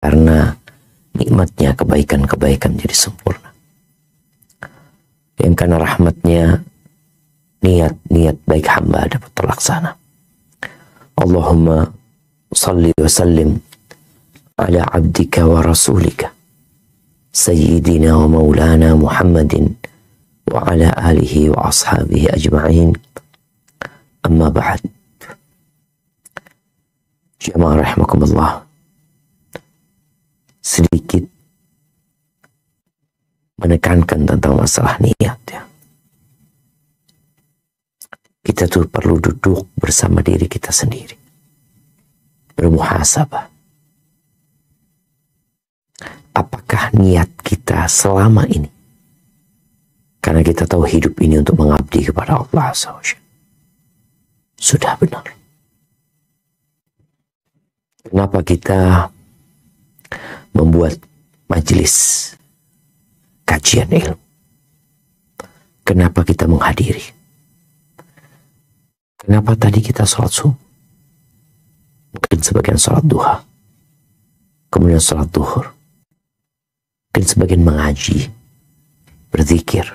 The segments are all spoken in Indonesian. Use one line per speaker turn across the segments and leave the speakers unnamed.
karena nikmatnya kebaikan-kebaikan jadi sempurna. Yang karena rahmatnya niat-niat baik hamba dapat terlaksana. Allahumma salli wa sallim ala abdika wa rasulika sayyidina wa maulana Muhammadin wa ala alihi wa ashabihi ajma'in. Amma ba'd. Jamaah rahimakumullah, sedikit menekankan tentang masalah niat ya. Kita tuh perlu duduk bersama diri kita sendiri, bermuhasabah. Apakah niat kita selama ini, karena kita tahu hidup ini untuk mengabdi kepada Allah SWT, sudah benar? Kenapa kita membuat majelis kajian ilmu? Kenapa kita menghadiri? Kenapa tadi kita sholat subuh? Mungkin sebagian sholat duha, kemudian sholat duhur, mungkin sebagian mengaji, berzikir,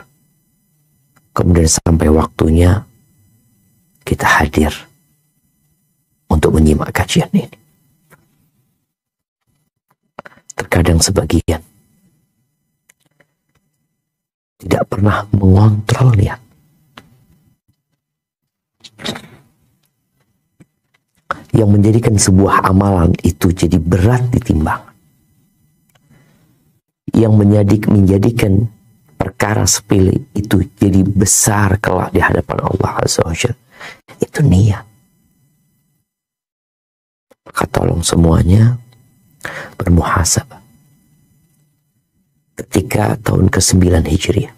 kemudian sampai waktunya kita hadir untuk menyimak kajian ini. Terkadang sebagian tidak pernah mengontrol niat. Yang menjadikan sebuah amalan itu jadi berat ditimbang. Yang menjadikan perkara sepele itu jadi besar kelak di hadapan Allah Azza wa Jalla. Itu niat. Maka tolong semuanya bermuhasabah. Ketika tahun ke-9 Hijriah,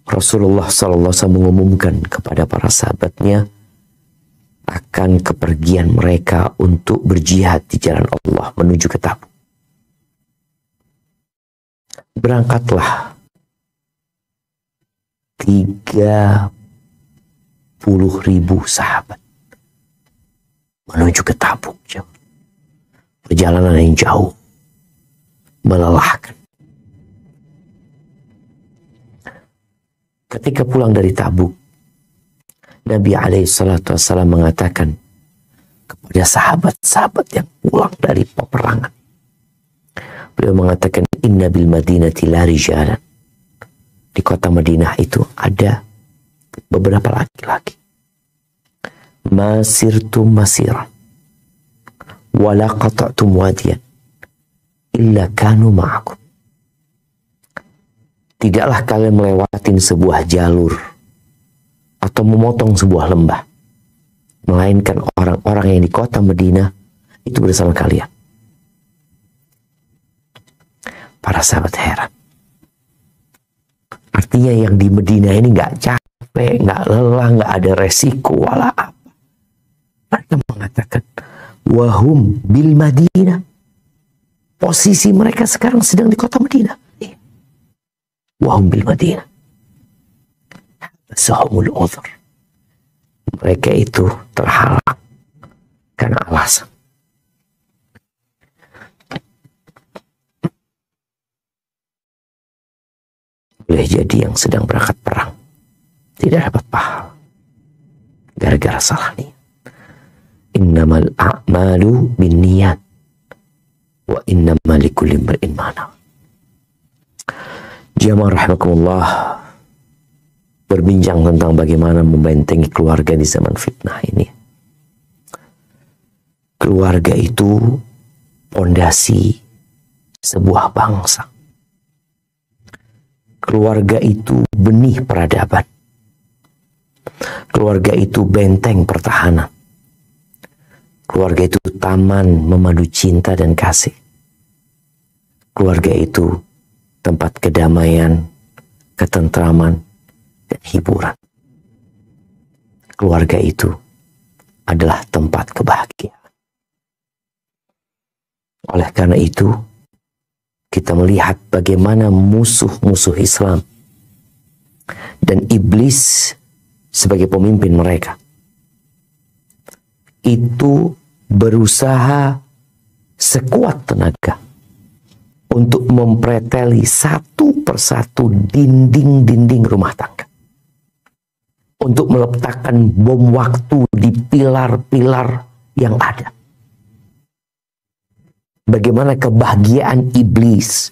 Rasulullah SAW mengumumkan kepada para sahabatnya akan kepergian mereka untuk berjihad di jalan Allah menuju ke Tabuk. Berangkatlah 30.000 sahabat menuju ke Tabuk. Perjalanan yang jauh, melelahkan. Ketika pulang dari Tabuk, Nabi SAW mengatakan kepada sahabat-sahabat yang pulang dari peperangan, beliau mengatakan, inna bil madinati la rijalan. Di kota Madinah itu ada beberapa laki-laki. Masirtum masiran wala qata'tum wadiyan illa kanu ma'akum. Tidaklah kalian melewatin sebuah jalur atau memotong sebuah lembah, melainkan orang-orang yang di kota Madinah itu bersama kalian. Para sahabat heran. Artinya yang di Madinah ini nggak capek, nggak lelah, nggak ada resiko wala apa. Mereka mengatakan, wahum bil Madinah. Posisi mereka sekarang sedang di kota Madinah. Wahum bil Madinah. Sahumul udhur. Mereka itu terhalang karena alasan. Boleh jadi yang sedang berangkat perang tidak dapat pahala gara-gara salah niat. Innamal a'malu binniyat wa innamal likulli imrin ma nawa. Jamaah rahimakumullah, berbincang tentang bagaimana membentengi keluarga di zaman fitnah ini. Keluarga itu pondasi sebuah bangsa. Keluarga itu benih peradaban. Keluarga itu benteng pertahanan. Keluarga itu taman memadu cinta dan kasih. Keluarga itu tempat kedamaian, ketentraman, dan hiburan. Keluarga itu adalah tempat kebahagiaan. Oleh karena itu, kita melihat bagaimana musuh-musuh Islam dan iblis sebagai pemimpin mereka itu berusaha sekuat tenaga untuk mempreteli satu persatu dinding-dinding rumah tangga. Untuk meletakkan bom waktu di pilar-pilar yang ada. Bagaimana kebahagiaan iblis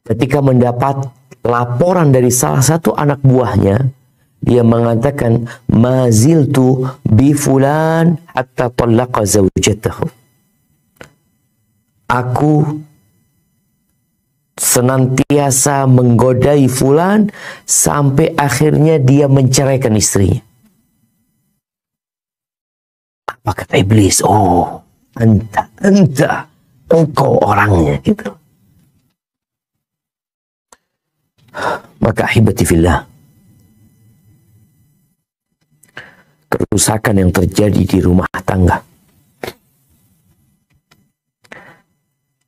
ketika mendapat laporan dari salah satu anak buahnya, dia mengatakan, maziltu bi fulan hatta talaqa zawjatahu. Aku senantiasa menggodai fulan sampai akhirnya dia menceraikan istrinya. Apa kata iblis? Oh, engkau orangnya, gitu. Maka ahibati fillah, kerusakan yang terjadi di rumah tangga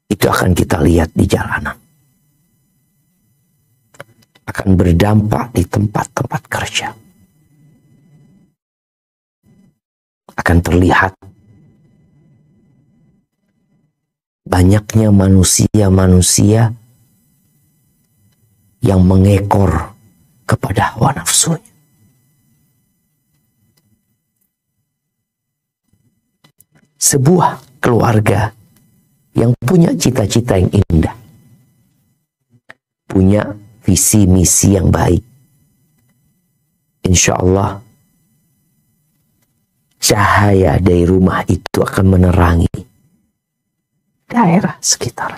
itu akan kita lihat di jalanan, akan berdampak di tempat-tempat kerja, akan terlihat banyaknya manusia-manusia yang mengekor kepada hawa nafsunya. Sebuah keluarga yang punya cita-cita yang indah, punya visi misi yang baik, insya Allah cahaya dari rumah itu akan menerangi daerah sekitar.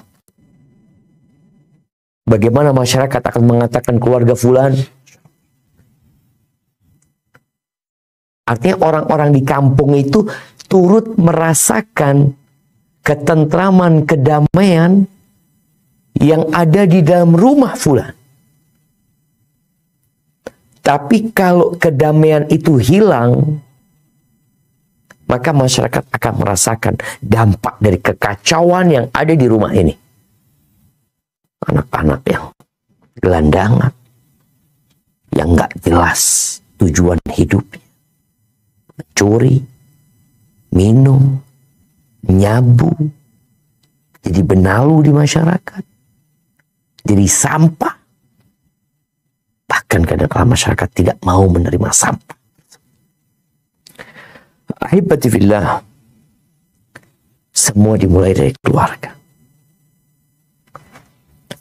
Bagaimana masyarakat akan mengatakan keluarga fulan? Artinya orang-orang di kampung itu turut merasakan ketentraman, kedamaian yang ada di dalam rumah fulan. Tapi kalau kedamaian itu hilang, maka masyarakat akan merasakan dampak dari kekacauan yang ada di rumah ini. Anak-anak yang gelandangan, yang nggak jelas tujuan hidupnya, mencuri, minum, nyabu, jadi benalu di masyarakat, jadi sampah. Bahkan kadang-kadang masyarakat tidak mau menerima sampah. Ahibati fillah, semua dimulai dari keluarga.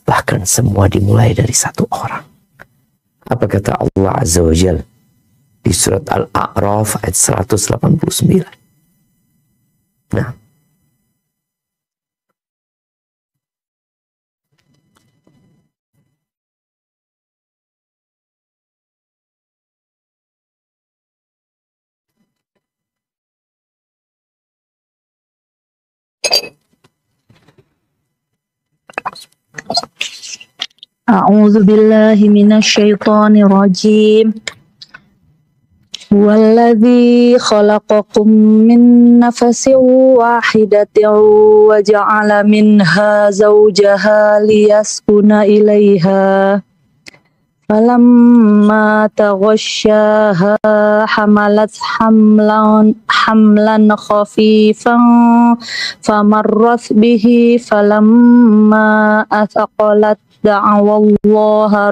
Bahkan semua dimulai dari satu orang. Apa kata Allah Azza wa Jalla di surat Al-A'raf ayat 189? Nah,
A'udzu billahi minasyaitonir rajim. Huwallazi khalaqakum min nafsin wahidatin wa ja'ala minha zawjaha liyaskuna ilaiha. Falamma taghasyaha hamalat hamlan khafifan famarrat bihi falamma athqalat da'awallaha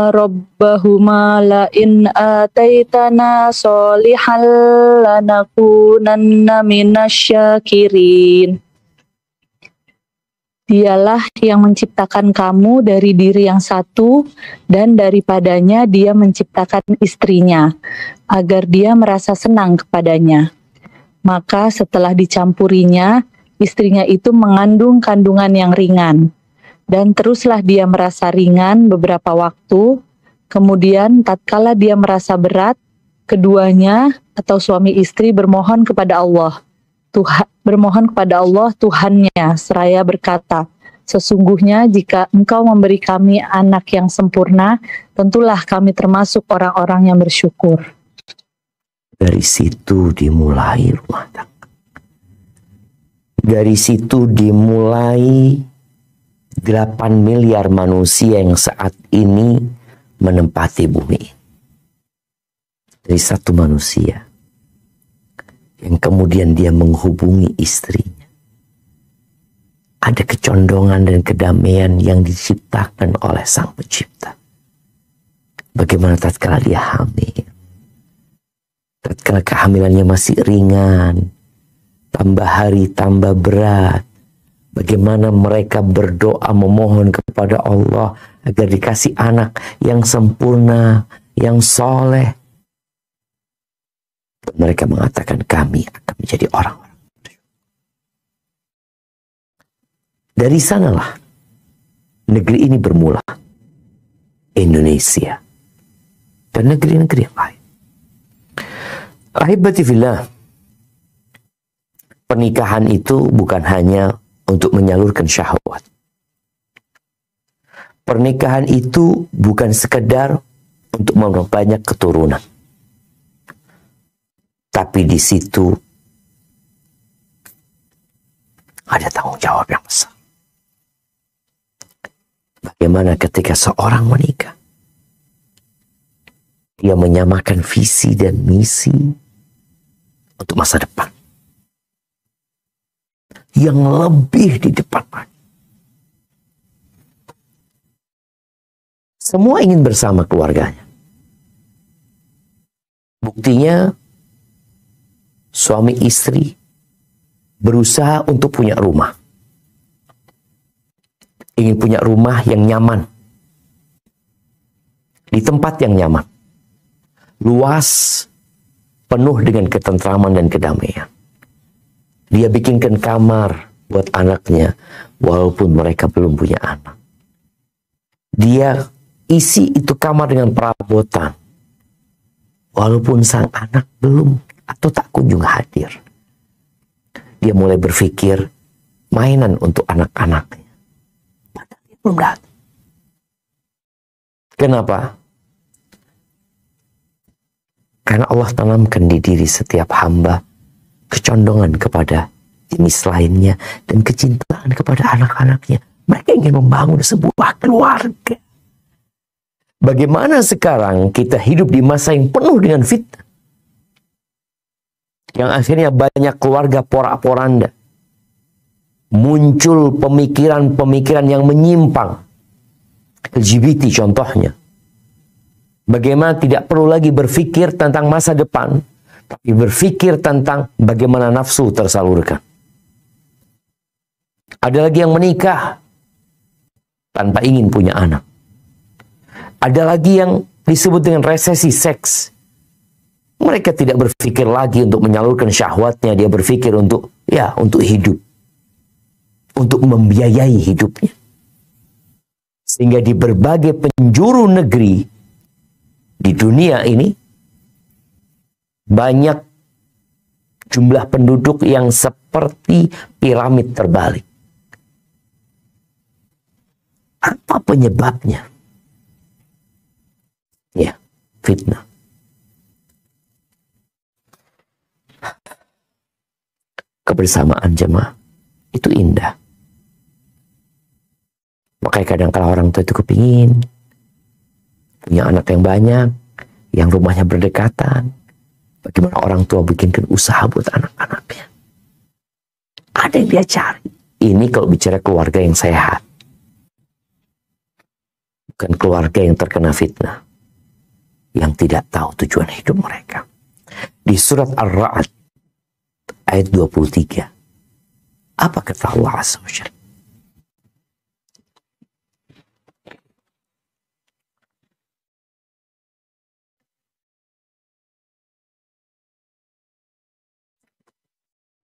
rabbahuma la in ataitana solihan lanakunanna minasyakirin. Dialah yang menciptakan kamu dari diri yang satu, dan daripadanya dia menciptakan istrinya, agar dia merasa senang kepadanya. Maka setelah dicampurinya, istrinya itu mengandung kandungan yang ringan. Dan teruslah dia merasa ringan beberapa waktu, kemudian tatkala dia merasa berat, keduanya atau suami istri bermohon kepada Allah. Bermohon kepada Allah Tuhannya, seraya berkata, sesungguhnya jika Engkau memberi kami anak yang sempurna, tentulah kami termasuk orang-orang yang bersyukur.
Dari situ dimulai rumah tangga. Dari situ dimulai 8 miliar manusia yang saat ini menempati bumi ini. Dari satu manusia yang kemudian dia menghubungi istrinya. Ada kecondongan dan kedamaian yang diciptakan oleh Sang Pencipta. Bagaimana tatkala dia hamil? Tatkala kehamilannya masih ringan, tambah hari tambah berat. Bagaimana mereka berdoa memohon kepada Allah agar dikasih anak yang sempurna, yang soleh. Mereka mengatakan kami akan menjadi orang-orang. Dari sanalah negeri ini bermula. Indonesia dan negeri-negeri yang lain. Ahibati fillah, pernikahan itu bukan hanya untuk menyalurkan syahwat. Pernikahan itu bukan sekedar untuk memperbanyak keturunan. Tapi di situ ada tanggung jawab yang besar. Bagaimana ketika seorang menikah, dia menyamakan visi dan misi untuk masa depan yang lebih di depan lagi. Semua ingin bersama keluarganya. Buktinya, suami istri berusaha untuk punya rumah. Ingin punya rumah yang nyaman. Di tempat yang nyaman. Luas, penuh dengan ketentraman dan kedamaian. Dia bikinkan kamar buat anaknya, walaupun mereka belum punya anak. Dia isi itu kamar dengan perabotan, walaupun sang anak belum atau tak kunjung hadir. Dia mulai berpikir mainan untuk anak-anaknya. Padahal dia belum datang. Kenapa? Karena Allah tanamkan di diri setiap hamba kecondongan kepada jenis lainnya dan kecintaan kepada anak-anaknya. Mereka ingin membangun sebuah keluarga. Bagaimana sekarang kita hidup di masa yang penuh dengan fitnah? Yang akhirnya banyak keluarga porak-poranda. Muncul pemikiran-pemikiran yang menyimpang. LGBT contohnya. Bagaimana tidak perlu lagi berpikir tentang masa depan, tapi berpikir tentang bagaimana nafsu tersalurkan. Ada lagi yang menikah tanpa ingin punya anak. Ada lagi yang disebut dengan resesi seks. Mereka tidak berpikir lagi untuk menyalurkan syahwatnya, dia berpikir untuk hidup. Untuk membiayai hidupnya. Sehingga di berbagai penjuru negeri di dunia ini banyak jumlah penduduk yang seperti piramid terbalik. Apa penyebabnya? Ya, fitnah. Kebersamaan jemaah itu indah. Makanya kadang kala orang tua itu kepingin punya anak yang banyak, yang rumahnya berdekatan. Bagaimana orang tua bikinkan usaha buat anak-anaknya. Ada yang dia cari. Ini kalau bicara keluarga yang sehat. Bukan keluarga yang terkena fitnah. Yang tidak tahu tujuan hidup mereka. Di surat Ar-Ra'd ayat 23. Apa kata Allah Azza wa Jalla?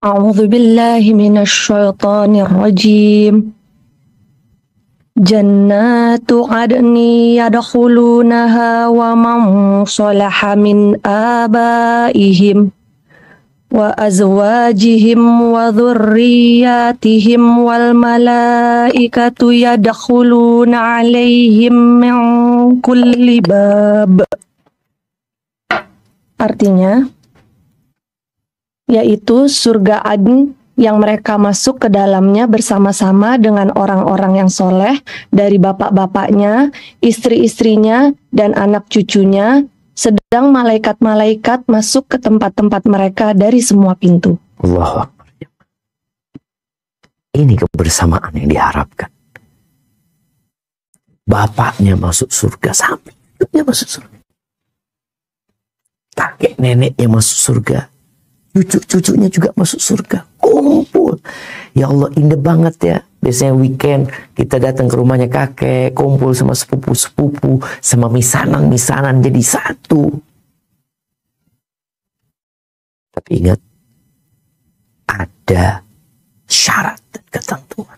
A'udzu billahi minasy syaithanir rajim. Jannatu 'adni yadkhulunaha wa man salaha min abaihim wa azwajihim wa dhurriyyatihim wal malaikatu yadkhuluna 'alaihim min kulli bab. Artinya, yaitu surga Aden
yang mereka masuk ke dalamnya bersama-sama dengan orang-orang yang soleh dari bapak-bapaknya, istri-istrinya, dan anak cucunya, sedang malaikat-malaikat masuk ke tempat-tempat mereka dari semua pintu.
Allahu Akbar. Ini kebersamaan yang diharapkan. Bapaknya masuk surga, sampai hidupnya masuk surga. Kakek neneknya masuk surga. Cucu-cucunya juga masuk surga. Kumpul. Ya Allah, indah banget ya. Biasanya weekend kita datang ke rumahnya kakek, kumpul sama sepupu-sepupu, sama misanan-misanan jadi satu. Tapi ingat, ada syarat dan ketentuan.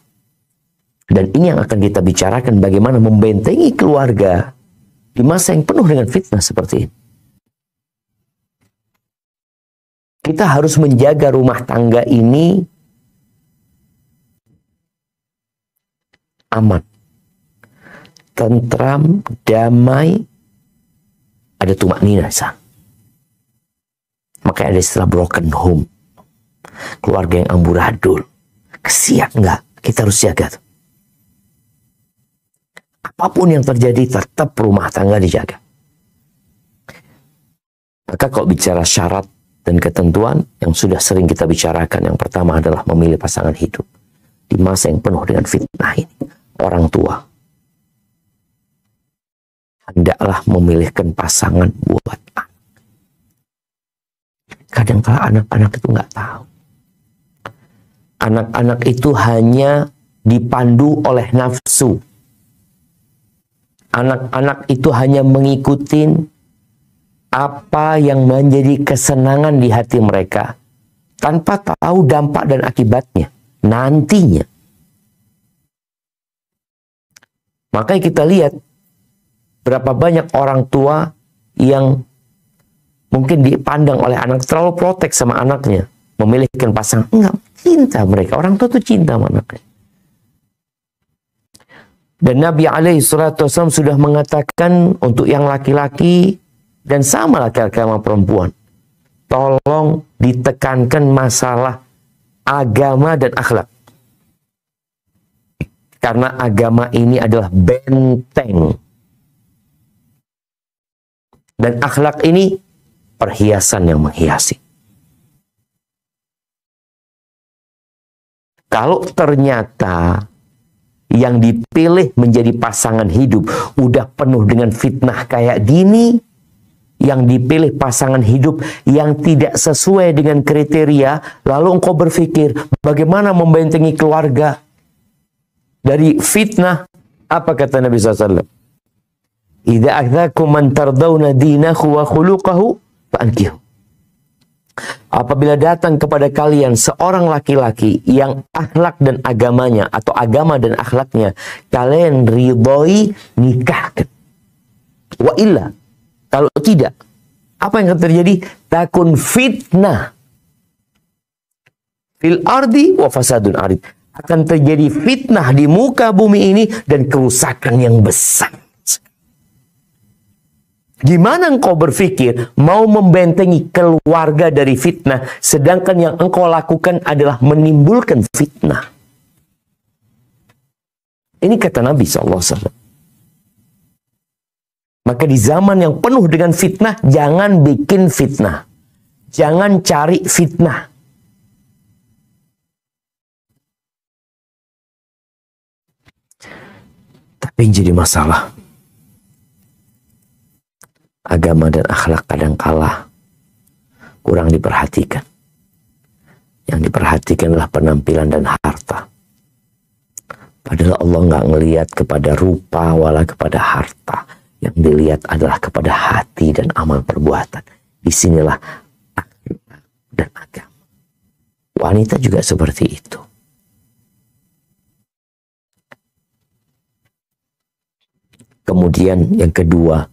Dan ini yang akan kita bicarakan, bagaimana membentengi keluarga di masa yang penuh dengan fitnah seperti ini. Kita harus menjaga rumah tangga ini aman, tentram, damai, ada tumakninah. Makanya ada istilah broken home, keluarga yang amburadul. Kesian enggak? Kita harus jaga. Apapun yang terjadi, tetap rumah tangga dijaga. Maka kalau bicara syarat dan ketentuan yang sudah sering kita bicarakan, yang pertama adalah memilih pasangan hidup di masa yang penuh dengan fitnah ini. Orang tua hendaklah memilihkan pasangan buat anak. Kadang-kala anak-anak itu nggak tahu. Anak-anak itu hanya dipandu oleh nafsu. Anak-anak itu hanya mengikuti apa yang menjadi kesenangan di hati mereka, tanpa tahu dampak dan akibatnya nantinya. Makanya kita lihat berapa banyak orang tua yang mungkin dipandang oleh anak terlalu protek sama anaknya, memilihkan pasangan. Enggak, cinta mereka. Orang tua itu cinta sama anaknya. Dan Nabi SAW sudah mengatakan untuk yang laki-laki dan sama laki-laki sama perempuan, tolong ditekankan masalah agama dan akhlak. Karena agama ini adalah benteng. Dan akhlak ini perhiasan yang menghiasi. Kalau ternyata yang dipilih menjadi pasangan hidup udah penuh dengan fitnah kayak gini, yang dipilih pasangan hidup yang tidak sesuai dengan kriteria, lalu engkau berpikir bagaimana membentengi keluarga dari fitnah, apa kata Nabi SAW? Idza akhdakum man tardawna dinahu wa khuluquhu fa'ankihu. Apabila datang kepada kalian seorang laki-laki yang akhlak dan agamanya, atau agama dan akhlaknya kalian ridhoi, nikahkan. Wa illa, kalau tidak, apa yang akan terjadi? Takun fitnah fil ardi wa fasadun arid. Akan terjadi fitnah di muka bumi ini dan kerusakan yang besar. Gimana engkau berpikir mau membentengi keluarga dari fitnah, sedangkan yang engkau lakukan adalah menimbulkan fitnah? Ini kata Nabi SAW. Maka di zaman yang penuh dengan fitnah, jangan bikin fitnah. Jangan cari fitnah. Tapi yang jadi masalah, agama dan akhlak kadang kala kurang diperhatikan. Yang diperhatikan adalah penampilan dan harta. Padahal Allah nggak ngelihat kepada rupa wala kepada harta. Yang dilihat adalah kepada hati dan amal perbuatan. Disinilah akhlak dan agama. Wanita juga seperti itu. Kemudian yang kedua,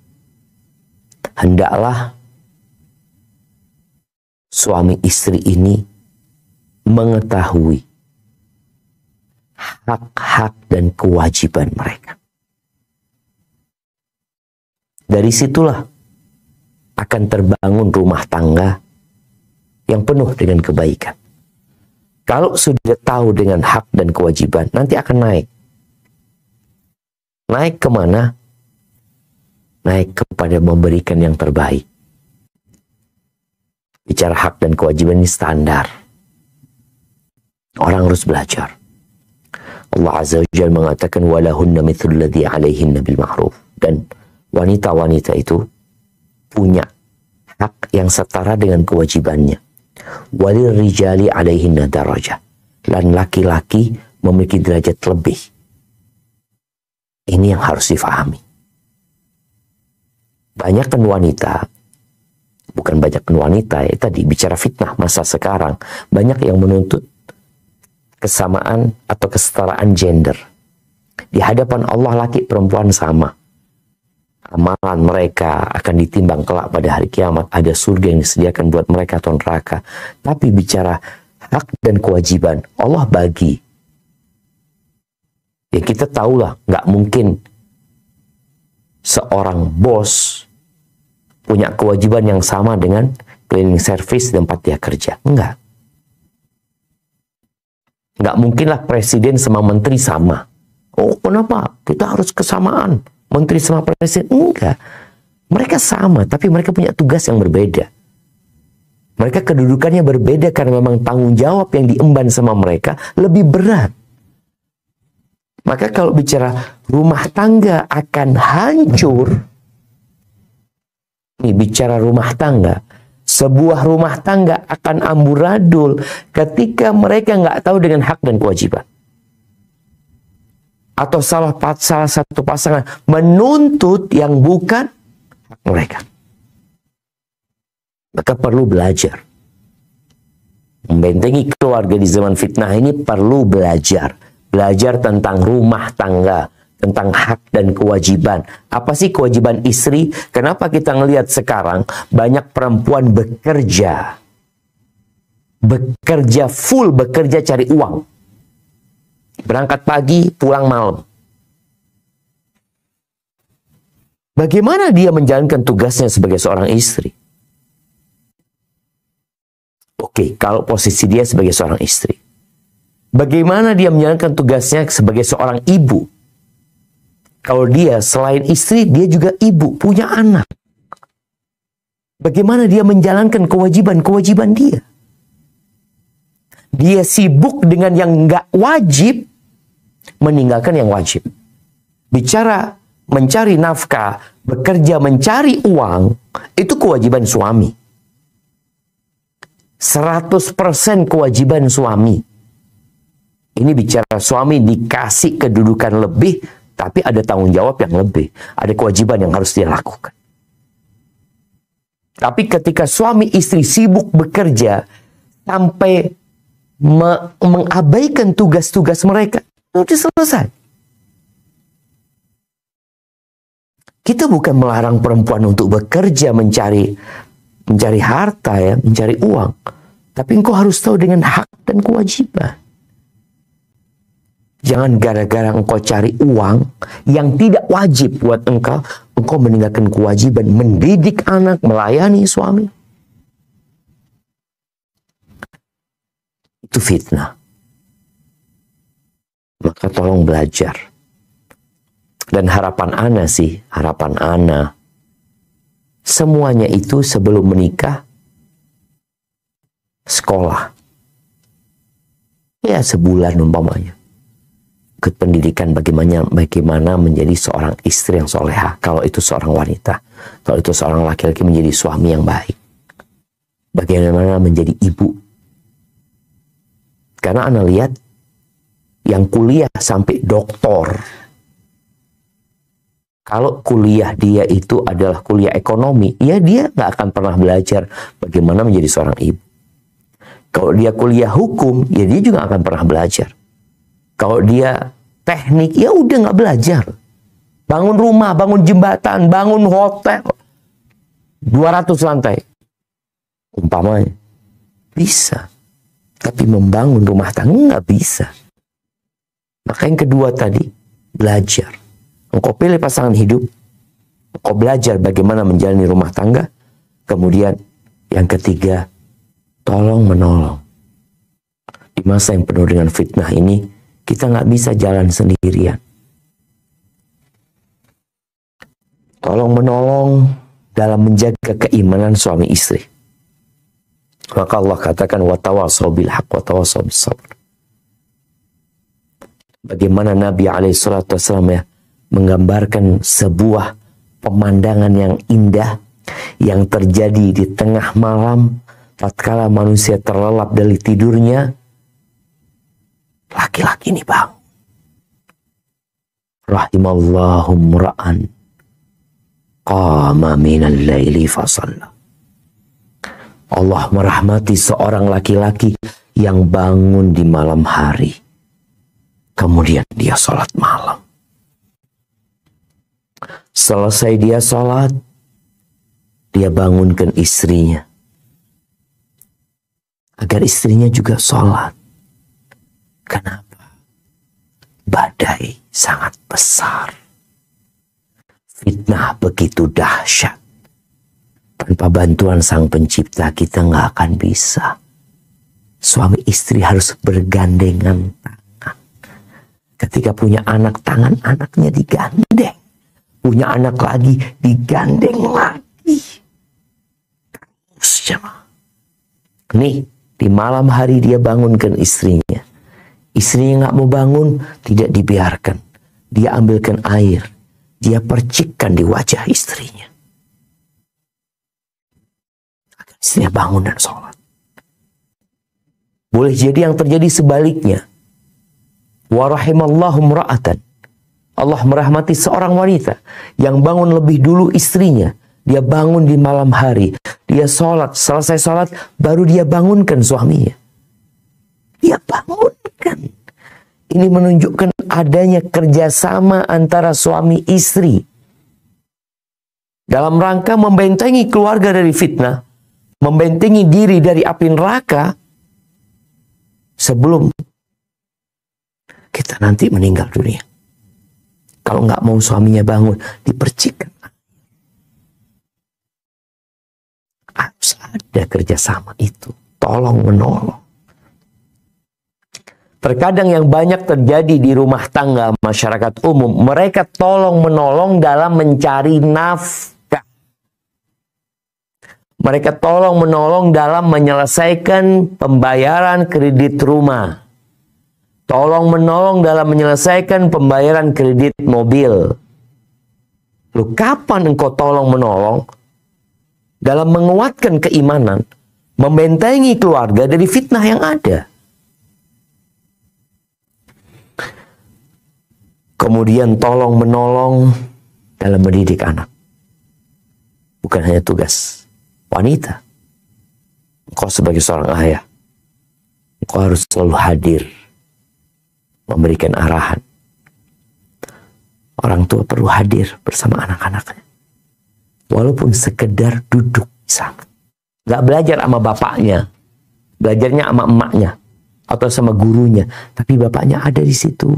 hendaklah suami istri ini mengetahui hak-hak dan kewajiban mereka. Dari situlah akan terbangun rumah tangga yang penuh dengan kebaikan. Kalau sudah tahu dengan hak dan kewajiban, nanti akan naik. Naik kemana? Naik kepada memberikan yang terbaik. Bicara hak dan kewajiban ini standar. Orang harus belajar. Allah Azza wa Jalla mengatakan walahunna mithlu alladhi 'alaihinna bil ma'ruf. Dan wanita-wanita itu punya hak yang setara dengan kewajibannya. Walil rijali 'alaihinna darajah. Dan laki-laki memiliki derajat lebih. Ini yang harus difahami. Banyakkan wanita, bukan banyakkan wanita ya, tadi bicara fitnah masa sekarang, banyak yang menuntut kesamaan atau kesetaraan gender. Di hadapan Allah laki perempuan sama. Amalan mereka akan ditimbang kelak pada hari kiamat. Ada surga yang disediakan buat mereka atau neraka. Tapi bicara hak dan kewajiban, Allah bagi. Ya kita tahulah, nggak mungkin seorang bos punya kewajiban yang sama dengan cleaning service di tempat dia kerja. Enggak. Nggak mungkinlah presiden sama menteri sama. Oh, kenapa? Kita harus kesamaan. Menteri sama presiden. Enggak. Mereka sama, tapi mereka punya tugas yang berbeda. Mereka kedudukannya berbeda karena memang tanggung jawab yang diemban sama mereka lebih berat. Maka kalau bicara rumah tangga akan hancur, nih bicara rumah tangga, sebuah rumah tangga akan amburadul ketika mereka nggak tahu dengan hak dan kewajiban. Atau salah satu pasangan menuntut yang bukan hak mereka. Maka perlu belajar. Membentengi keluarga di zaman fitnah ini perlu belajar. Belajar tentang rumah tangga, tentang hak dan kewajiban. Apa sih kewajiban istri? Kenapa kita ngelihat sekarang banyak perempuan bekerja. Bekerja full, bekerja cari uang. Berangkat pagi, pulang malam. Bagaimana dia menjalankan tugasnya sebagai seorang istri? Oke, kalau posisi dia sebagai seorang istri. Bagaimana dia menjalankan tugasnya sebagai seorang ibu? Kalau dia selain istri, dia juga ibu, punya anak. Bagaimana dia menjalankan kewajiban-kewajiban dia? Dia sibuk dengan yang nggak wajib, meninggalkan yang wajib. Bicara mencari nafkah, bekerja mencari uang, itu kewajiban suami. 100% kewajiban suami. Ini bicara suami dikasih kedudukan lebih, tapi ada tanggung jawab yang lebih. Ada kewajiban yang harus dia lakukan. Tapi ketika suami istri sibuk bekerja, sampai mengabaikan tugas-tugas mereka, itu selesai. Kita bukan melarang perempuan untuk bekerja mencari harta ya, mencari uang. Tapi engkau harus tahu dengan hak dan kewajiban. Jangan gara-gara engkau cari uang yang tidak wajib buat engkau meninggalkan kewajiban mendidik anak, melayani suami. Itu fitnah. Maka tolong belajar. Dan harapan ana sih, harapan ana, semuanya itu sebelum menikah, sekolah. Ya sebulan umpamanya. Ikut pendidikan bagaimana menjadi seorang istri yang soleha. Kalau itu seorang wanita. Kalau itu seorang laki-laki menjadi suami yang baik. Bagaimana menjadi ibu. Karena Anda lihat yang kuliah sampai doktor. Kalau kuliah dia itu adalah kuliah ekonomi, ya dia nggak akan pernah belajar bagaimana menjadi seorang ibu. Kalau dia kuliah hukum, ya dia juga akan pernah belajar. Kalau dia teknik, ya udah nggak belajar. Bangun rumah, bangun jembatan, bangun hotel. 200 lantai. Umpamanya. Bisa. Tapi membangun rumah tangga nggak bisa. Maka yang kedua tadi, belajar. Engkau pilih pasangan hidup. Engkau belajar bagaimana menjalani rumah tangga. Kemudian yang ketiga, tolong menolong. Di masa yang penuh dengan fitnah ini, kita nggak bisa jalan sendirian. Tolong menolong dalam menjaga keimanan suami istri. Maka Allah katakan watawasau bil haq watawasau bis sabr. Bagaimana Nabi SAW ya menggambarkan sebuah pemandangan yang indah yang terjadi di tengah malam tatkala manusia terlelap dari tidurnya. Laki-laki ini bang, rahimallahu mra'an qama minal laili fasalla. Allah merahmati seorang laki-laki yang bangun di malam hari, kemudian dia sholat malam. Selesai dia sholat, dia bangunkan istrinya agar istrinya juga sholat. Kenapa? Badai sangat besar. Fitnah begitu dahsyat. Tanpa bantuan Sang Pencipta kita nggak akan bisa. Suami istri harus bergandengan tangan. Ketika punya anak, tangan anaknya digandeng. Punya anak lagi, digandeng lagi. Terus jemaah. Nih, di malam hari dia bangunkan istrinya. Istrinya nggak mau bangun, tidak dibiarkan. Dia ambilkan air, dia percikkan di wajah istrinya. Agar istrinya bangun dan sholat. Boleh jadi yang terjadi sebaliknya. Wa rahimallahu mra'atan. Allah merahmati seorang wanita yang bangun lebih dulu istrinya. Dia bangun di malam hari. Dia sholat, selesai sholat, baru dia bangunkan suaminya. Dia bangunkan. Ini menunjukkan adanya kerjasama antara suami istri. Dalam rangka membentengi keluarga dari fitnah. Membentengi diri dari api neraka. Sebelum kita nanti meninggal dunia. Kalau nggak mau suaminya bangun, dipercikan. Harus ada kerjasama itu. Tolong menolong. Terkadang yang banyak terjadi di rumah tangga masyarakat umum, mereka tolong menolong dalam mencari nafkah. Mereka tolong menolong dalam menyelesaikan pembayaran kredit rumah. Tolong menolong dalam menyelesaikan pembayaran kredit mobil. Lalu kapan engkau tolong menolong dalam menguatkan keimanan, membentengi keluarga dari fitnah yang ada? Kemudian tolong menolong dalam mendidik anak. Bukan hanya tugas wanita. Engkau sebagai seorang ayah, engkau harus selalu hadir, memberikan arahan. Orang tua perlu hadir bersama anak-anaknya. Walaupun sekedar duduk di sana. Gak belajar sama bapaknya. Belajarnya sama emaknya. Atau sama gurunya. Tapi bapaknya ada di situ.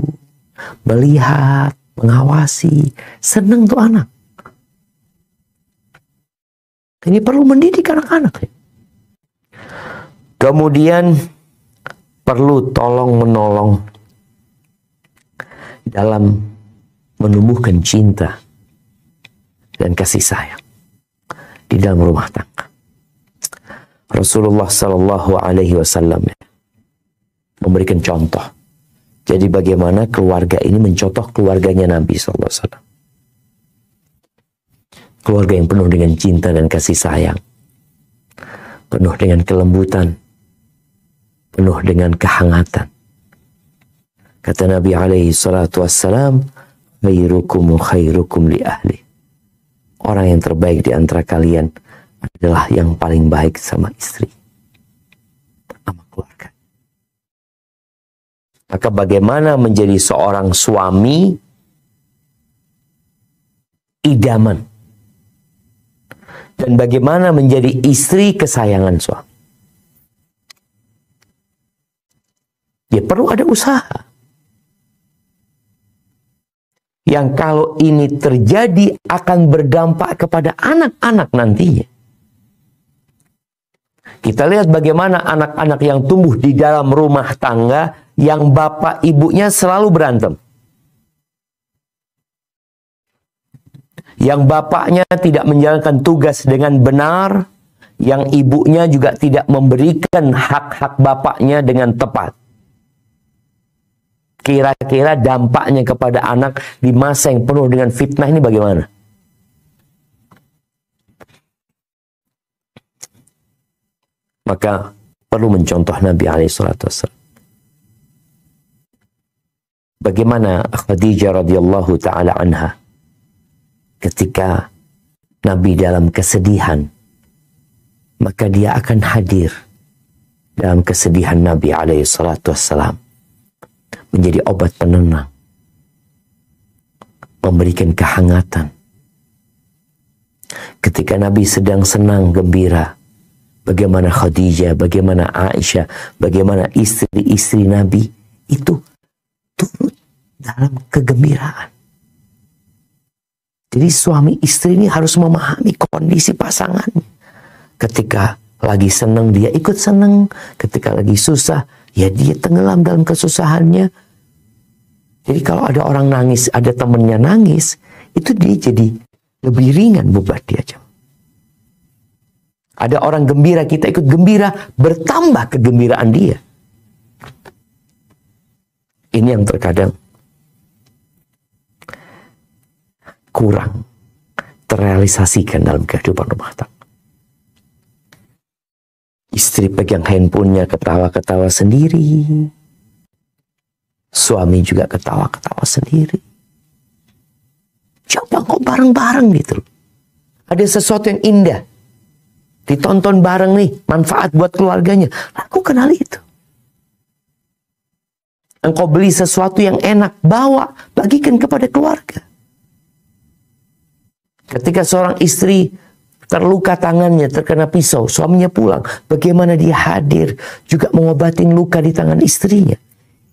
Melihat, mengawasi. Senang tuh anak. Ini perlu mendidik anak-anak. Kemudian perlu tolong-menolong dalam menumbuhkan cinta dan kasih sayang di dalam rumah tangga. Rasulullah Sallallahu Alaihi Wasallam memberikan contoh. Jadi bagaimana keluarga ini mencontoh keluarganya Nabi Sallallahu Alaihi Wasallam. Keluarga yang penuh dengan cinta dan kasih sayang, penuh dengan kelembutan, penuh dengan kehangatan. Kata Nabi alaihi salatu wassalam, khairukum khairukum li ahli. Orang yang terbaik di antara kalian adalah yang paling baik sama istri, sama keluarga. Maka bagaimana menjadi seorang suami idaman? Dan bagaimana menjadi istri kesayangan suami? Ya perlu ada usaha. Yang kalau ini terjadi akan berdampak kepada anak-anak nantinya. Kita lihat bagaimana anak-anak yang tumbuh di dalam rumah tangga yang bapak ibunya selalu berantem. Yang bapaknya tidak menjalankan tugas dengan benar, yang ibunya juga tidak memberikan hak-hak bapaknya dengan tepat. Kira-kira dampaknya kepada anak di masa yang penuh dengan fitnah ini bagaimana? Maka perlu mencontoh Nabi SAW. Bagaimana Khadijah radhiyallahu ta'ala anha ketika Nabi dalam kesedihan, maka dia akan hadir dalam kesedihan Nabi SAW, menjadi obat penenang, memberikan kehangatan. Ketika Nabi sedang senang, gembira, bagaimana Khadijah, bagaimana Aisyah, bagaimana istri-istri Nabi itu turut dalam kegembiraan. Jadi suami istri ini harus memahami kondisi pasangannya. Ketika lagi senang dia ikut senang, ketika lagi susah ya dia tenggelam dalam kesusahannya. Jadi kalau ada orang nangis, ada temannya nangis, itu dia jadi lebih ringan beban dia. Ada orang gembira, kita ikut gembira, bertambah kegembiraan dia. Ini yang terkadang kurang terrealisasikan dalam kehidupan rumah tangga. Istri pegang handphonenya ketawa-ketawa sendiri. Suami juga ketawa-ketawa sendiri. Coba kok bareng-bareng gitu. Ada sesuatu yang indah. Ditonton bareng nih, manfaat buat keluarganya. Lakukan hal itu. Engkau beli sesuatu yang enak, bawa, bagikan kepada keluarga. Ketika seorang istri terluka tangannya, terkena pisau, suaminya pulang, bagaimana dia hadir, juga mengobatin luka di tangan istrinya.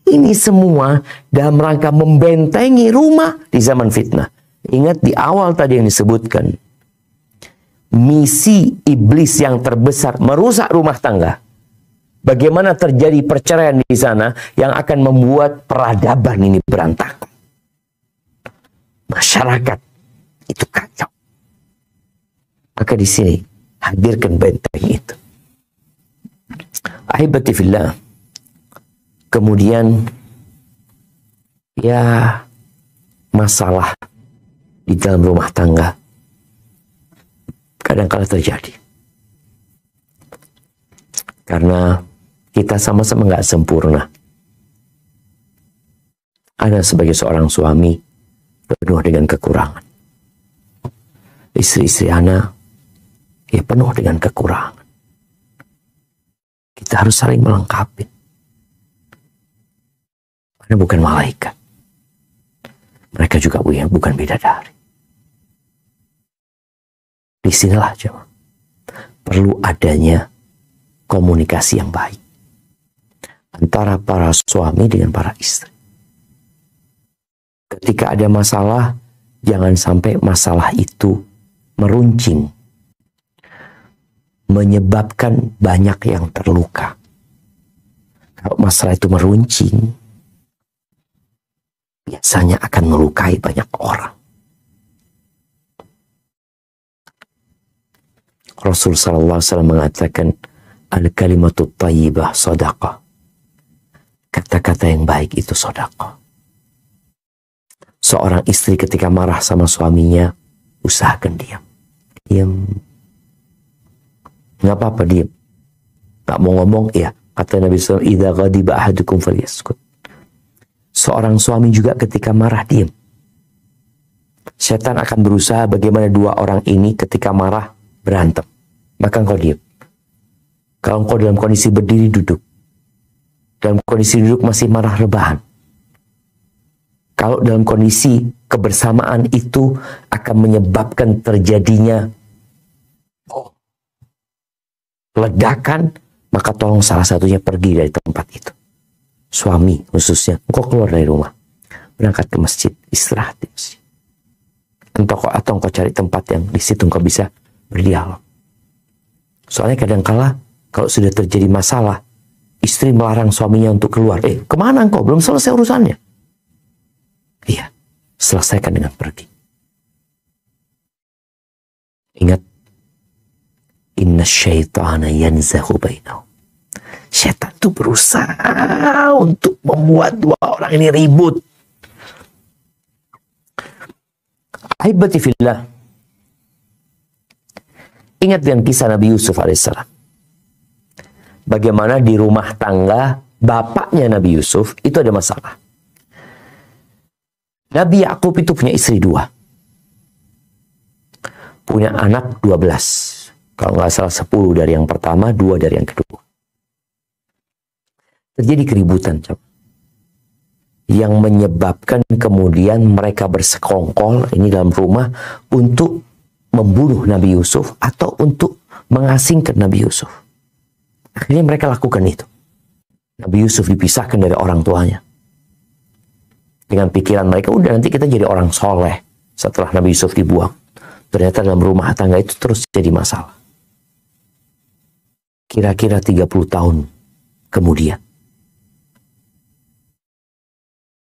Ini semua dalam rangka membentengi rumah di zaman fitnah. Ingat di awal tadi yang disebutkan, misi iblis yang terbesar merusak rumah tangga. Bagaimana terjadi perceraian di sana yang akan membuat peradaban ini berantakan. Masyarakat itu kacau. Maka di sini hadirkan benteng itu. Ahibati fillah. Kemudian ya masalah di dalam rumah tangga kadang-kala terjadi. Karena kita sama-sama nggak sempurna. Ana sebagai seorang suami penuh dengan kekurangan. Istri-istri Ana ya penuh dengan kekurangan. Kita harus saling melengkapi. Ana bukan malaikat. Mereka juga bukan bidadari. Disinilah jemaah perlu adanya komunikasi yang baik antara para suami dengan para istri. Ketika ada masalah, jangan sampai masalah itu meruncing, menyebabkan banyak yang terluka. Kalau masalah itu meruncing, biasanya akan melukai banyak orang. Rasul sallallahu alaihi wasallam mengatakan, al-kalimatut thayyibah shadaqah. Kata-kata yang baik itu sedekah. Seorang istri ketika marah sama suaminya, usahakan diam. Diam. Nggak apa-apa diam. Nggak mau ngomong, ya. Kata Nabi SAW, idza ghadiba ahadukum falyaskut. Seorang suami juga ketika marah, diam. Setan akan berusaha bagaimana dua orang ini ketika marah berantem. Maka engkau diam. Kalau engkau dalam kondisi berdiri, duduk. Dalam kondisi duduk masih marah, rebahan. Kalau dalam kondisi kebersamaan itu akan menyebabkan terjadinya ledakan, maka tolong salah satunya pergi dari tempat itu. Suami khususnya, engkau keluar dari rumah, berangkat ke masjid, istirahat di masjid. Atau engkau cari tempat yang di situ engkau bisa berdialog. Soalnya kadangkala Kalau sudah terjadi masalah, istri melarang suaminya untuk keluar. Kemana engkau? Belum selesai urusannya. Iya, selesaikan dengan pergi. Ingat, inna syaitana yanzahu bainahum. Syaitan itu berusaha untuk membuat dua orang ini ribut. Ahibati fillah. Ingat dengan kisah Nabi Yusuf alaihissalam. Bagaimana di rumah tangga bapaknya Nabi Yusuf itu ada masalah. Nabi Yakub itu punya istri 2. Punya anak 12. Kalau nggak salah 10 dari yang pertama, 2 dari yang kedua. Terjadi keributan, yang menyebabkan kemudian mereka bersekongkol ini dalam rumah untuk membunuh Nabi Yusuf atau untuk mengasingkan Nabi Yusuf. Akhirnya mereka lakukan itu. Nabi Yusuf dipisahkan dari orang tuanya. Dengan pikiran mereka, udah nanti kita jadi orang soleh setelah Nabi Yusuf dibuang. Ternyata dalam rumah tangga itu terus jadi masalah. Kira-kira 30 tahun kemudian,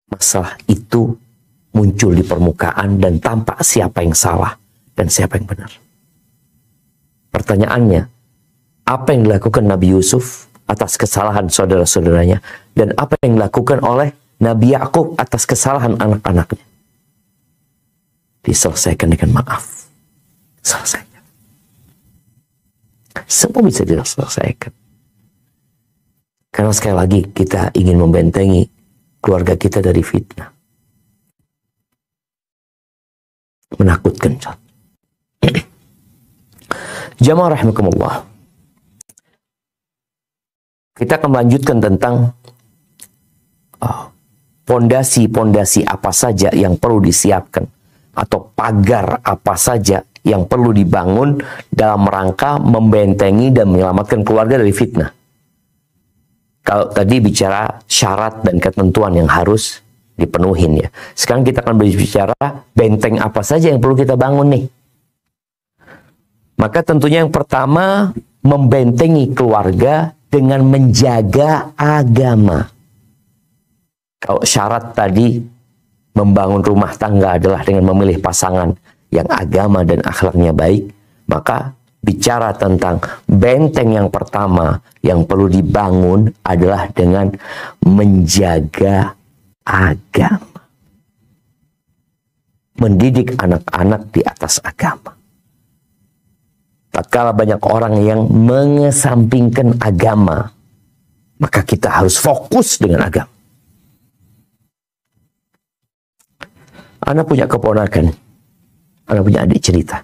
masalah itu muncul di permukaan dan tampak siapa yang salah dan siapa yang benar. Pertanyaannya, apa yang dilakukan Nabi Yusuf atas kesalahan saudara-saudaranya dan apa yang dilakukan oleh Nabi Yakub atas kesalahan anak-anaknya? Diselesaikan dengan maaf. Selesaikan. Semua bisa diselesaikan. Karena sekali lagi kita ingin membentengi keluarga kita dari fitnah. Menakutkan. Jamaah rahimakumullah. Kita akan melanjutkan tentang pondasi-pondasi apa saja yang perlu disiapkan atau pagar apa saja yang perlu dibangun dalam rangka membentengi dan menyelamatkan keluarga dari fitnah. Kalau tadi bicara syarat dan ketentuan yang harus dipenuhin ya. Sekarang kita akan berbicara benteng apa saja yang perlu kita bangun nih. Maka tentunya yang pertama, membentengi keluarga dengan menjaga agama. Kalau syarat tadi membangun rumah tangga adalah dengan memilih pasangan yang agama dan akhlaknya baik, maka bicara tentang benteng yang pertama yang perlu dibangun adalah dengan menjaga agama. Mendidik anak-anak di atas agama. Tatkala banyak orang yang mengesampingkan agama, maka kita harus fokus dengan agama. Anak punya keponakan, anak punya adik cerita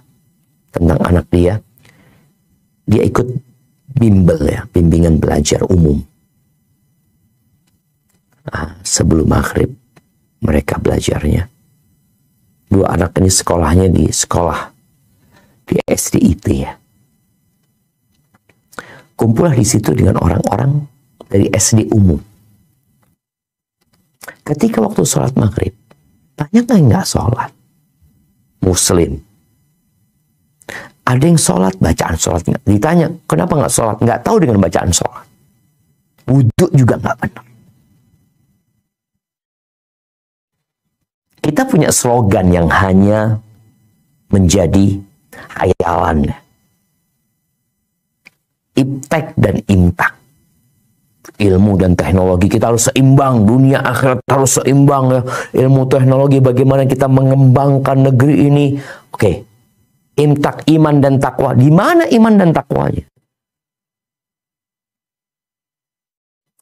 tentang anak dia. Dia ikut bimbel ya, bimbingan belajar umum. Sebelum maghrib mereka belajarnya. 2 anak ini sekolahnya di sekolah di SDIT ya. Kumpullah di situ dengan orang-orang dari SD umum. Ketika waktu sholat maghrib, banyak yang nggak sholat. Muslim. Ada yang sholat, bacaan sholatnya. Ditanya, kenapa nggak sholat? Nggak tahu dengan bacaan sholat. Wudhu juga nggak benar. Kita punya slogan yang hanya menjadi hayalan. Iptek dan imtak. Ilmu dan teknologi kita harus seimbang. Dunia akhirat harus seimbang ya. Ilmu teknologi bagaimana kita mengembangkan negeri ini. Oke. Imtak iman dan takwa. Di mana iman dan takwanya?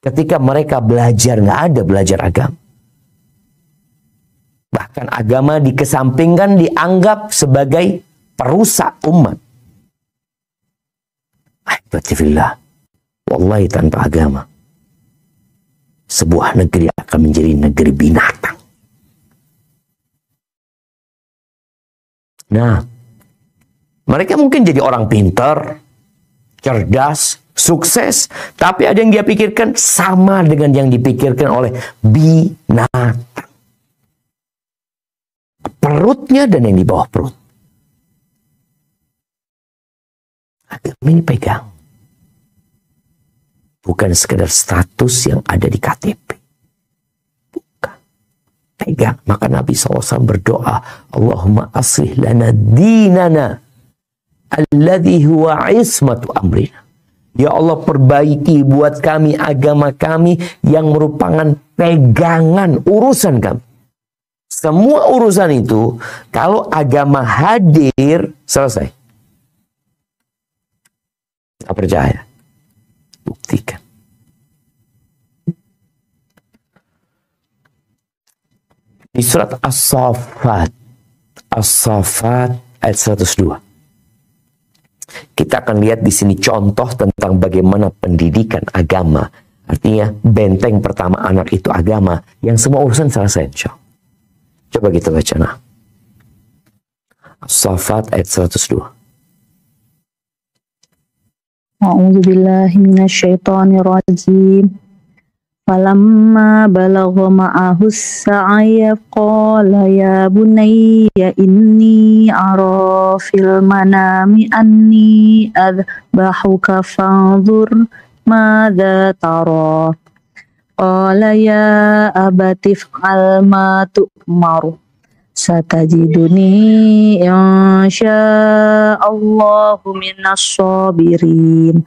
Ketika mereka belajar, nggak ada belajar agama. Bahkan agama dikesampingkan, dianggap sebagai perusak umat. Ahibbatifillah. Wallahi tanpa agama, sebuah negeri akan menjadi negeri binatang. Nah, mereka mungkin jadi orang pintar, cerdas, sukses, tapi ada yang dia pikirkan sama dengan yang dipikirkan oleh binatang. Perutnya dan yang di bawah perut. Agama ini pegang. Bukan sekedar status yang ada di KTP. Bukan. Pegang. Maka Nabi SAW berdoa, Allahumma aslih lana dinana alladhi huwa ismatu amrina. Ya Allah, perbaiki buat kami agama kami yang merupakan pegangan urusan kami. Semua urusan itu, kalau agama hadir, selesai. Tak percaya? Buktikan. Di surat As-Saffat ayat 102. Kita akan lihat di sini contoh tentang bagaimana pendidikan agama. Artinya benteng pertama anak itu agama, yang semua urusan selesai, insya Allah. Coba kita baca. Nah, As-Saffat ayat 102.
A'udzu billahi minasyaitonir rajim. Falamma balagha ma'ahu as-sa'ya qala ya bunayya inni ara fil manami anni adbahuka fanzur madza tara. Qala ya abati fa'al ma tu'maru satajiduni insyaallahu minas sabirin.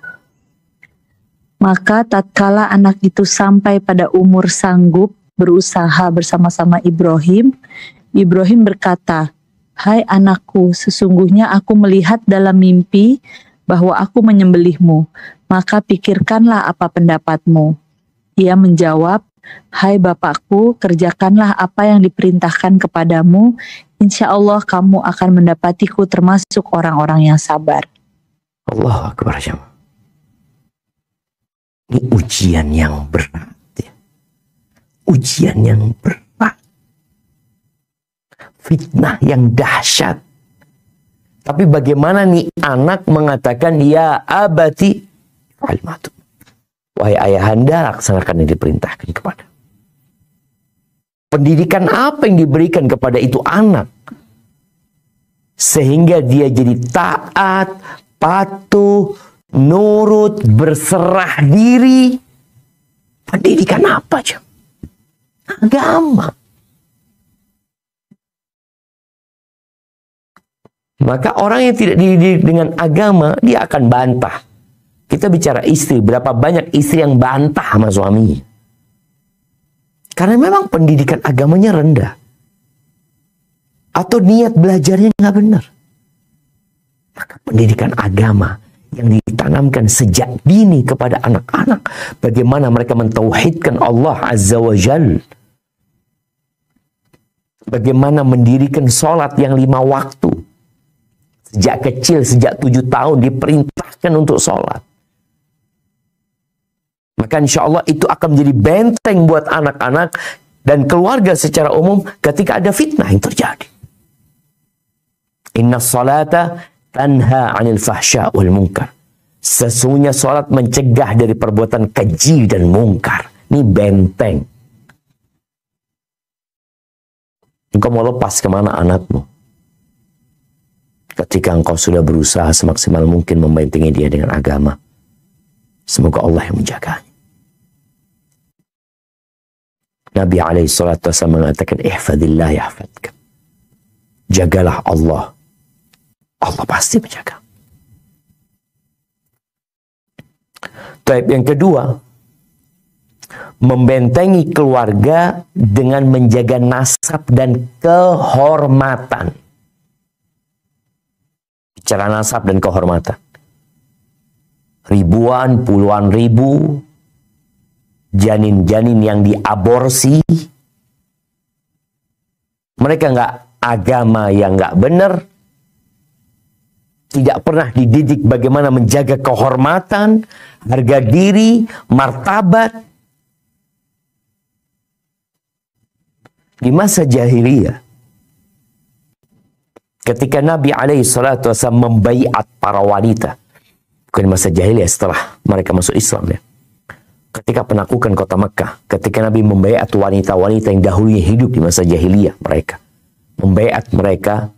Maka tatkala anak itu sampai pada umur sanggup berusaha bersama-sama Ibrahim, Ibrahim berkata, "Hai anakku, sesungguhnya aku melihat dalam mimpi bahwa aku menyembelihmu, maka pikirkanlah apa pendapatmu." Ia menjawab, "Hai bapakku, kerjakanlah apa yang diperintahkan kepadamu, insya Allah kamu akan mendapatiku termasuk orang-orang yang sabar."
Allahu Akbar. Ini ujian yang berat. Ya. Ujian yang berat. Fitnah yang dahsyat. Tapi bagaimana nih anak mengatakan, ya abati, kalimatu. Wahai ayahanda, laksanakan yang diperintahkan kepada. Pendidikan apa yang diberikan kepada itu anak? Sehingga dia jadi taat, patuh, nurut, berserah diri. Pendidikan apa aja? Agama. Maka orang yang tidak dididik dengan agama, dia akan bantah. Kita bicara istri, berapa banyak istri yang bantah sama suaminya. Karena memang pendidikan agamanya rendah. Atau niat belajarnya nggak benar. Maka pendidikan agama yang ditanamkan sejak dini kepada anak-anak. Bagaimana mereka mentauhidkan Allah Azza wa Jal. Bagaimana mendirikan sholat yang 5 waktu. Sejak kecil, sejak 7 tahun diperintahkan untuk sholat. Maka insya Allah itu akan menjadi benteng buat anak-anak dan keluarga secara umum ketika ada fitnah yang terjadi. Inna salata tanha 'anil fahsya wal munkar. Sesungguhnya salat mencegah dari perbuatan keji dan mungkar. Ini benteng. Engkau mau lepas kemana anakmu? Ketika engkau sudah berusaha semaksimal mungkin membentengi dia dengan agama. Semoga Allah yang menjaganya. Nabi SAW mengatakan, ihfadillah yahfadka. Jagalah Allah. Allah pasti menjaga. Taib yang kedua, membentengi keluarga dengan menjaga nasab dan kehormatan. Bicara nasab dan kehormatan. Ribuan, puluhan ribu janin-janin yang diaborsi. Mereka nggak agama yang nggak benar. Tidak pernah dididik bagaimana menjaga kehormatan, harga diri, martabat. Di masa jahiliyah, ketika Nabi SAW membaiat para wanita, bukan masa jahiliyah, setelah mereka masuk Islam ya. Ketika penaklukan kota Mekah, ketika Nabi membaiat wanita-wanita yang dahulunya hidup di masa jahiliyah mereka, membaiat mereka,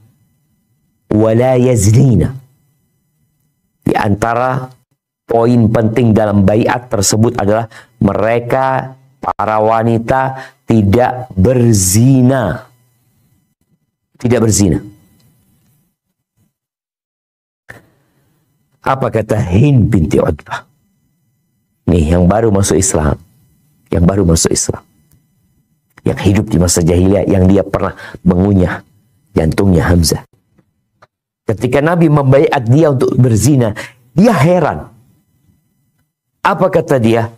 wala yaznina, di antara poin penting dalam baiat tersebut adalah mereka, para wanita, tidak berzina. Tidak berzina. Apa kata Hind binti Utbah? Nih, yang baru masuk Islam. Yang baru masuk Islam. Yang hidup di masa jahiliyah, yang dia pernah mengunyah jantungnya Hamzah. Ketika Nabi membaiat dia untuk berzina, dia heran. Apa kata dia?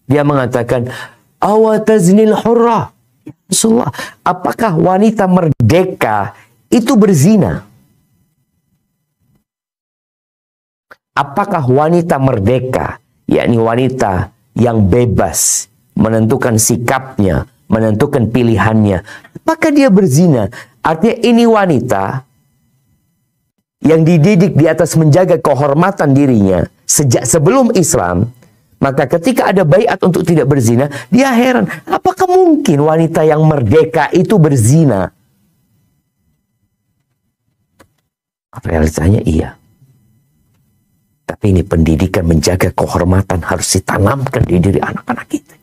Dia mengatakan, awataznil hurrah. Ya Rasulullah, apakah wanita merdeka itu berzina? Apakah wanita merdeka, yakni wanita yang bebas menentukan sikapnya, menentukan pilihannya, apakah dia berzina? Artinya ini wanita yang dididik di atas menjaga kehormatan dirinya sejak sebelum Islam. Maka ketika ada baiat untuk tidak berzina, dia heran, apakah mungkin wanita yang merdeka itu berzina? Realitanya iya. Tapi ini pendidikan menjaga kehormatan harus ditanamkan di diri anak-anak kita.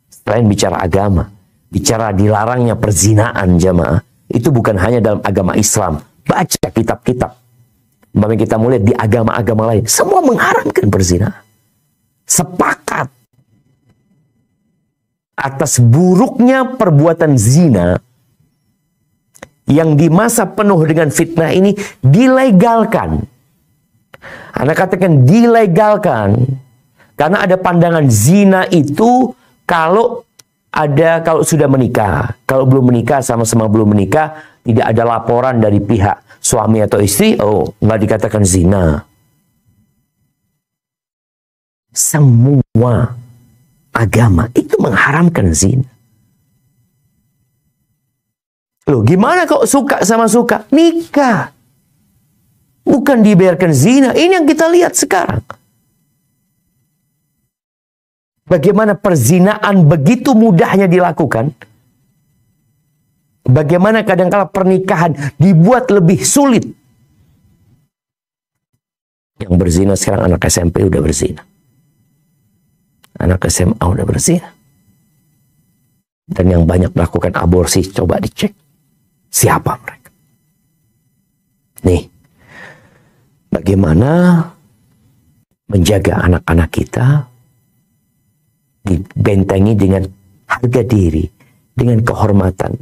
Selain bicara agama, bicara dilarangnya perzinaan jamaah, itu bukan hanya dalam agama Islam. Baca kitab-kitab. Umpamanya kita mulai di agama-agama lain, semua mengharamkan perzinaan. Sepakat atas buruknya perbuatan zina yang di masa penuh dengan fitnah ini dilegalkan. Anda katakan dilegalkan karena ada pandangan zina itu kalau sudah menikah. Kalau belum menikah, sama-sama belum menikah, tidak ada laporan dari pihak suami atau istri, oh nggak dikatakan zina. Semua agama itu mengharamkan zina. Loh, gimana kok suka sama suka? Nikah. Bukan dibiarkan zina. Ini yang kita lihat sekarang. Bagaimana perzinaan begitu mudahnya dilakukan. Bagaimana kadang-kala pernikahan dibuat lebih sulit. Yang berzina sekarang anak SMP udah berzina. Anak SMA udah berzina. Dan yang banyak melakukan aborsi, coba dicek. Siapa mereka? Nih. Bagaimana menjaga anak-anak kita dibentengi dengan harga diri, dengan kehormatan.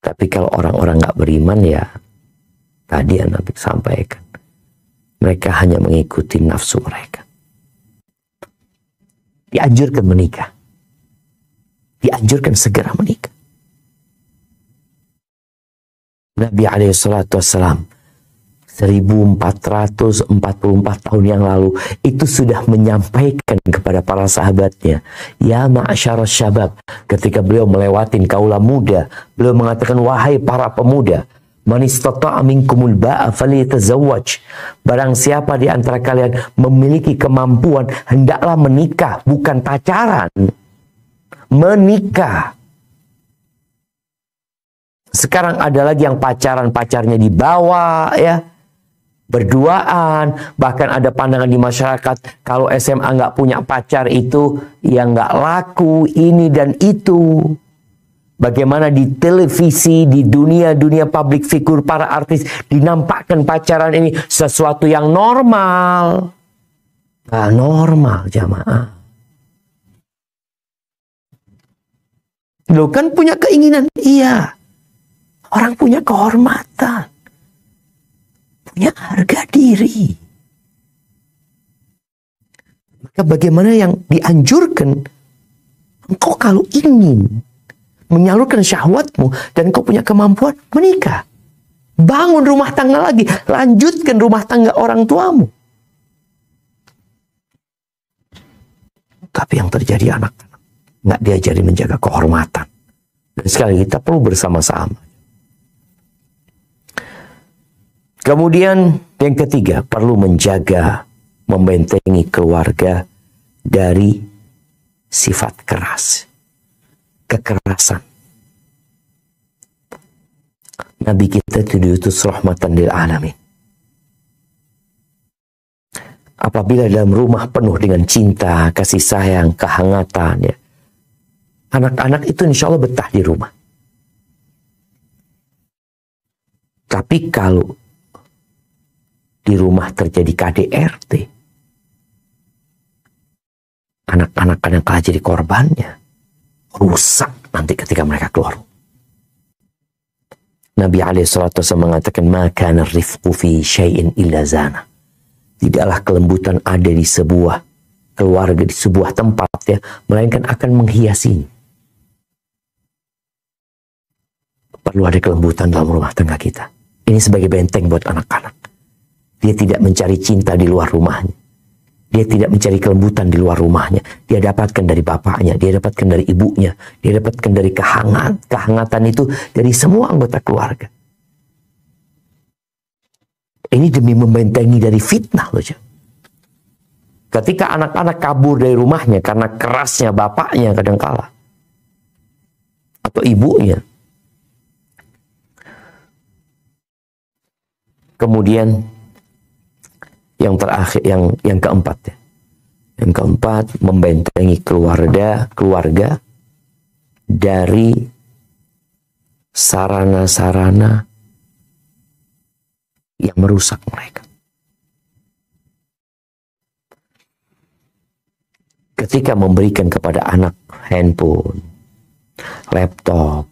Tapi kalau orang-orang nggak beriman ya, tadi yang Nabi sampaikan, mereka hanya mengikuti nafsu mereka. Dianjurkan menikah. Dianjurkan segera menikah. Nabi SAW 1444 tahun yang lalu itu sudah menyampaikan kepada para sahabatnya, ya ma'asyarus syabab, ketika beliau melewatin kaula muda, beliau mengatakan, wahai para pemuda, man istata'a minkumul ba'a falyatazawwaj, barang siapa di antara kalian memiliki kemampuan, hendaklah menikah, bukan pacaran, menikah. Sekarang ada lagi yang pacarnya dibawa ya, berduaan, bahkan ada pandangan di masyarakat kalau SMA nggak punya pacar itu ya nggak laku, ini dan itu. Bagaimana di televisi, di dunia public figure, para artis dinampakkan pacaran ini sesuatu yang normal. Nggak normal jamaah. Lo kan punya keinginan, iya. Orang punya kehormatan. Punya harga diri. Maka bagaimana yang dianjurkan, engkau kalau ingin menyalurkan syahwatmu dan engkau punya kemampuan, menikah. Bangun rumah tangga lagi, lanjutkan rumah tangga orang tuamu. Tapi yang terjadi anak-anak nggak diajari menjaga kehormatan. Dan sekali kita perlu bersama-sama. Kemudian yang ketiga, perlu menjaga, membentengi keluarga dari sifat keras, kekerasan. Nabi kita itu diutus rahmatan lil alamin. Apabila dalam rumah penuh dengan cinta, kasih sayang, kehangatan, ya, anak-anak itu insya Allah betah di rumah. Tapi kalau di rumah terjadi KDRT, anak-anak kadang-kala jadi korbannya, rusak nanti ketika mereka keluar. Nabi SAW mengatakan, "Ma kana rifqu fi syai'in illa zana." Tidaklah kelembutan ada di sebuah keluarga, di sebuah tempat, ya, melainkan akan menghiasinya. Perlu ada kelembutan dalam rumah tangga kita. Ini sebagai benteng buat anak-anak. Dia tidak mencari cinta di luar rumahnya. Dia tidak mencari kelembutan di luar rumahnya. Dia dapatkan dari bapaknya, dia dapatkan dari ibunya, dia dapatkan dari kehangatan itu dari semua anggota keluarga. Ini demi membentengi dari fitnah loh. Ketika anak-anak kabur dari rumahnya karena kerasnya bapaknya kadangkala atau ibunya. Kemudian yang terakhir, yang keempat, ya. Yang keempat, membentengi keluarga dari sarana-sarana yang merusak mereka. Ketika memberikan kepada anak handphone, laptop,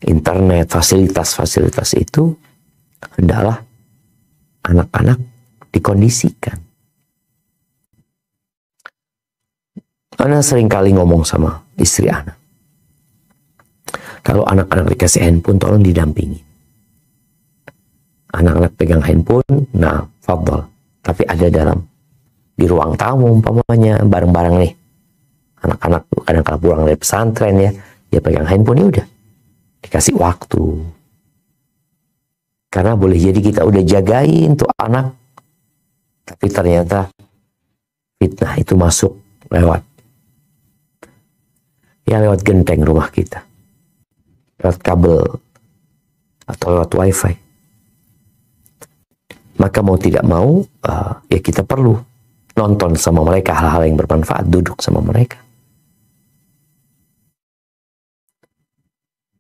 internet, fasilitas-fasilitas itu, hendaklah anak-anak dikondisikan. Ana seringkali ngomong sama istri Ana, kalau anak-anak dikasih handphone, tolong didampingi. Anak-anak pegang handphone, nah, fadhal. Tapi ada di ruang tamu umpamanya, bareng-bareng nih. Anak-anak kadang-kadang pulang dari pesantren, ya, dia pegang handphone, ya udah. Dikasih waktu. Karena boleh jadi kita udah jagain tuh anak, tapi ternyata fitnah itu masuk lewat genteng rumah kita, lewat kabel atau lewat wifi. Maka mau tidak mau, ya kita perlu nonton sama mereka hal-hal yang bermanfaat, duduk sama mereka.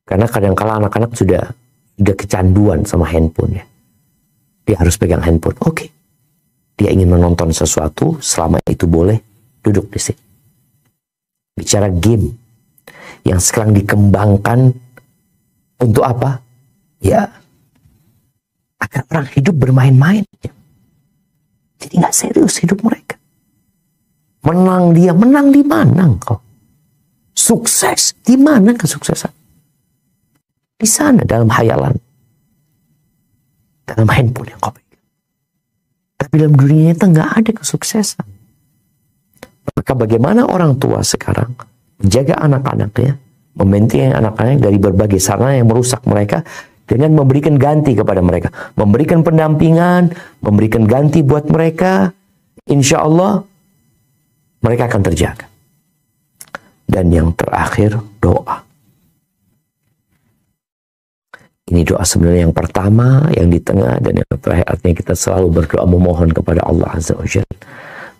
Karena kadang-kala anak-anak sudah kecanduan sama handphone, ya. Dia harus pegang handphone. Oke. Dia ingin menonton sesuatu, selama itu boleh, duduk di sini. Bicara game yang sekarang dikembangkan untuk apa? Ya, agar orang hidup bermain-main. Jadi nggak serius hidup mereka. Menang dia, menang di mana kok? Sukses, di mana kesuksesan? Di sana, dalam hayalan. Dalam handphone yang kau pegang. Tapi dalam dunia itu nggak ada kesuksesan. Maka bagaimana orang tua sekarang menjaga anak-anaknya, membentengi anak-anak dari berbagai sarana yang merusak mereka, dengan memberikan ganti kepada mereka. Memberikan pendampingan, memberikan ganti buat mereka. Insya Allah, mereka akan terjaga. Dan yang terakhir, doa. Ini doa sebenarnya yang pertama, yang di tengah, dan yang terakhir. Artinya kita selalu berdoa memohon kepada Allah Azza wa Jalla.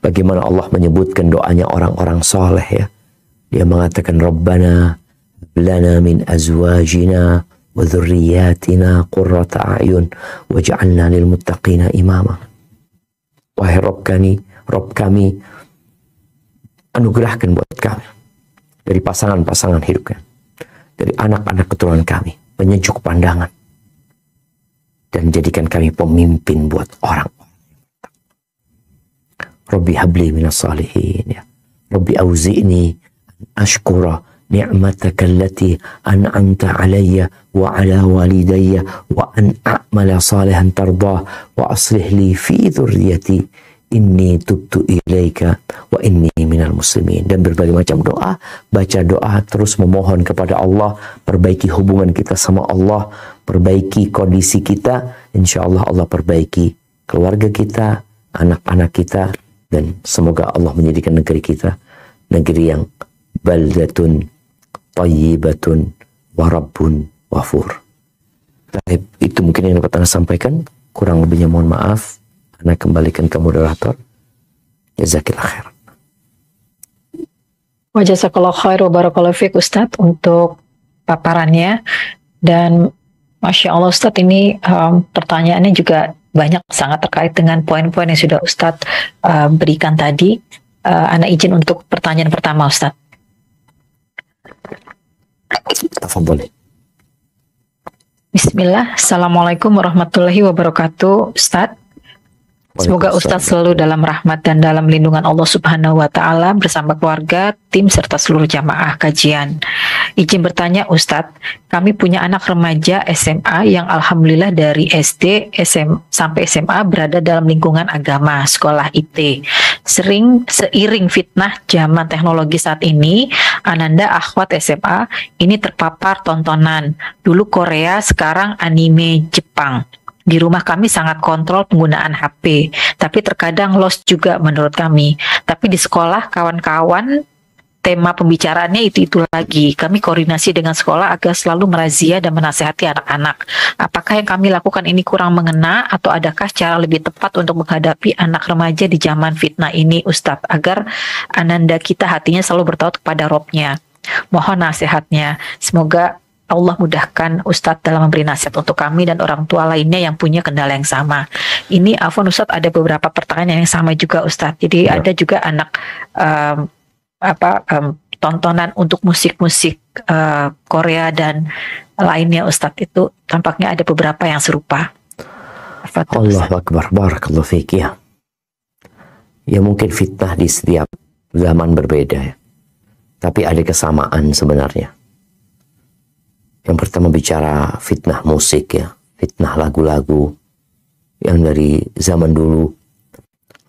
Bagaimana Allah menyebutkan doanya orang-orang soleh, ya. Dia mengatakan, Rabbana lana min azwajina wa dhurriyyatina qurrata a'yun waj'alna lil muttaqina imama. Wahai Rabb kami, anugerahkan buat kami dari pasangan-pasangan hidupnya, dari anak-anak keturunan kami, penyejuk pandangan, dan jadikan kami pemimpin buat orang. Rabbi habli minas salihin, ya. Rabbi auzi'ni ashkura ni'mataka allati an'amta alayya wa ala walidayya wa an a'mala salihan tardah wa aslih li fi dhurriyyati inni tubtu ilaika wa inni minal muslimin. Dan berbagai macam doa, baca doa, terus memohon kepada Allah, perbaiki hubungan kita sama Allah, perbaiki kondisi kita, insya Allah Allah perbaiki keluarga kita, anak-anak kita, dan semoga Allah menjadikan negeri kita negeri yang baldatun tayyibatun warabbun wafur. Itu mungkin yang dapat Anda sampaikan, kurang lebihnya mohon maaf. Ana kembalikan ke moderator. Jazakillah khair.
Wa jazakallahu khair wa barakallahu fiik Ustadz untuk paparannya. Dan Masya Allah Ustadz, ini pertanyaannya juga banyak, sangat terkait dengan poin-poin yang sudah Ustadz berikan tadi. Ana izin untuk pertanyaan pertama Ustadz.
Tafadhali.
Bismillah. Assalamualaikum warahmatullahi wabarakatuh Ustadz. Semoga Ustadz selalu dalam rahmat dan dalam lindungan Allah Subhanahu wa Ta'ala bersama keluarga, tim, serta seluruh jamaah kajian. Izin bertanya Ustadz, kami punya anak remaja SMA yang alhamdulillah dari SD sampai SMA berada dalam lingkungan agama, sekolah IT. Seiring fitnah zaman teknologi saat ini, ananda akhwat SMA ini terpapar tontonan. Dulu Korea, sekarang anime Jepang. Di rumah kami sangat kontrol penggunaan HP, tapi terkadang lost juga menurut kami. Tapi di sekolah kawan-kawan tema pembicaraannya itu lagi. Kami koordinasi dengan sekolah agar selalu merazia dan menasihati anak-anak. Apakah yang kami lakukan ini kurang mengena atau adakah cara lebih tepat untuk menghadapi anak remaja di zaman fitnah ini Ustadz, agar ananda kita hatinya selalu bertaut kepada Robnya. Mohon nasihatnya. Semoga Allah mudahkan Ustadz dalam memberi nasihat untuk kami dan orang tua lainnya yang punya kendala yang sama. Ini afwan Ustadz, ada beberapa pertanyaan yang sama juga Ustadz. Jadi ada juga anak tontonan untuk musik-musik Korea dan lainnya Ustadz, itu tampaknya ada beberapa yang serupa.
Allahu Akbar, barakallahu fiik ya. Ya mungkin fitnah di setiap zaman berbeda ya. Tapi ada kesamaan sebenarnya. Yang pertama bicara fitnah musik ya, fitnah lagu-lagu yang dari zaman dulu.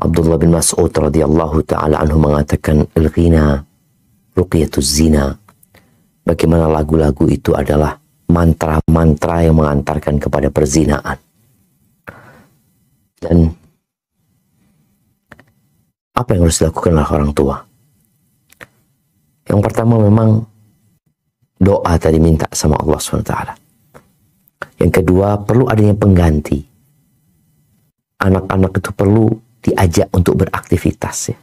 Abdullah bin Mas'ud radhiyallahu ta'ala anhu mengatakan, al-ghina ruqyatuz zina. Bagaimana lagu-lagu itu adalah mantra-mantra yang mengantarkan kepada perzinaan. Dan apa yang harus dilakukan oleh orang tua? Yang pertama memang doa tadi, minta sama Allah SWT. Yang kedua, perlu adanya pengganti. Anak-anak itu perlu diajak untuk beraktivitas ya,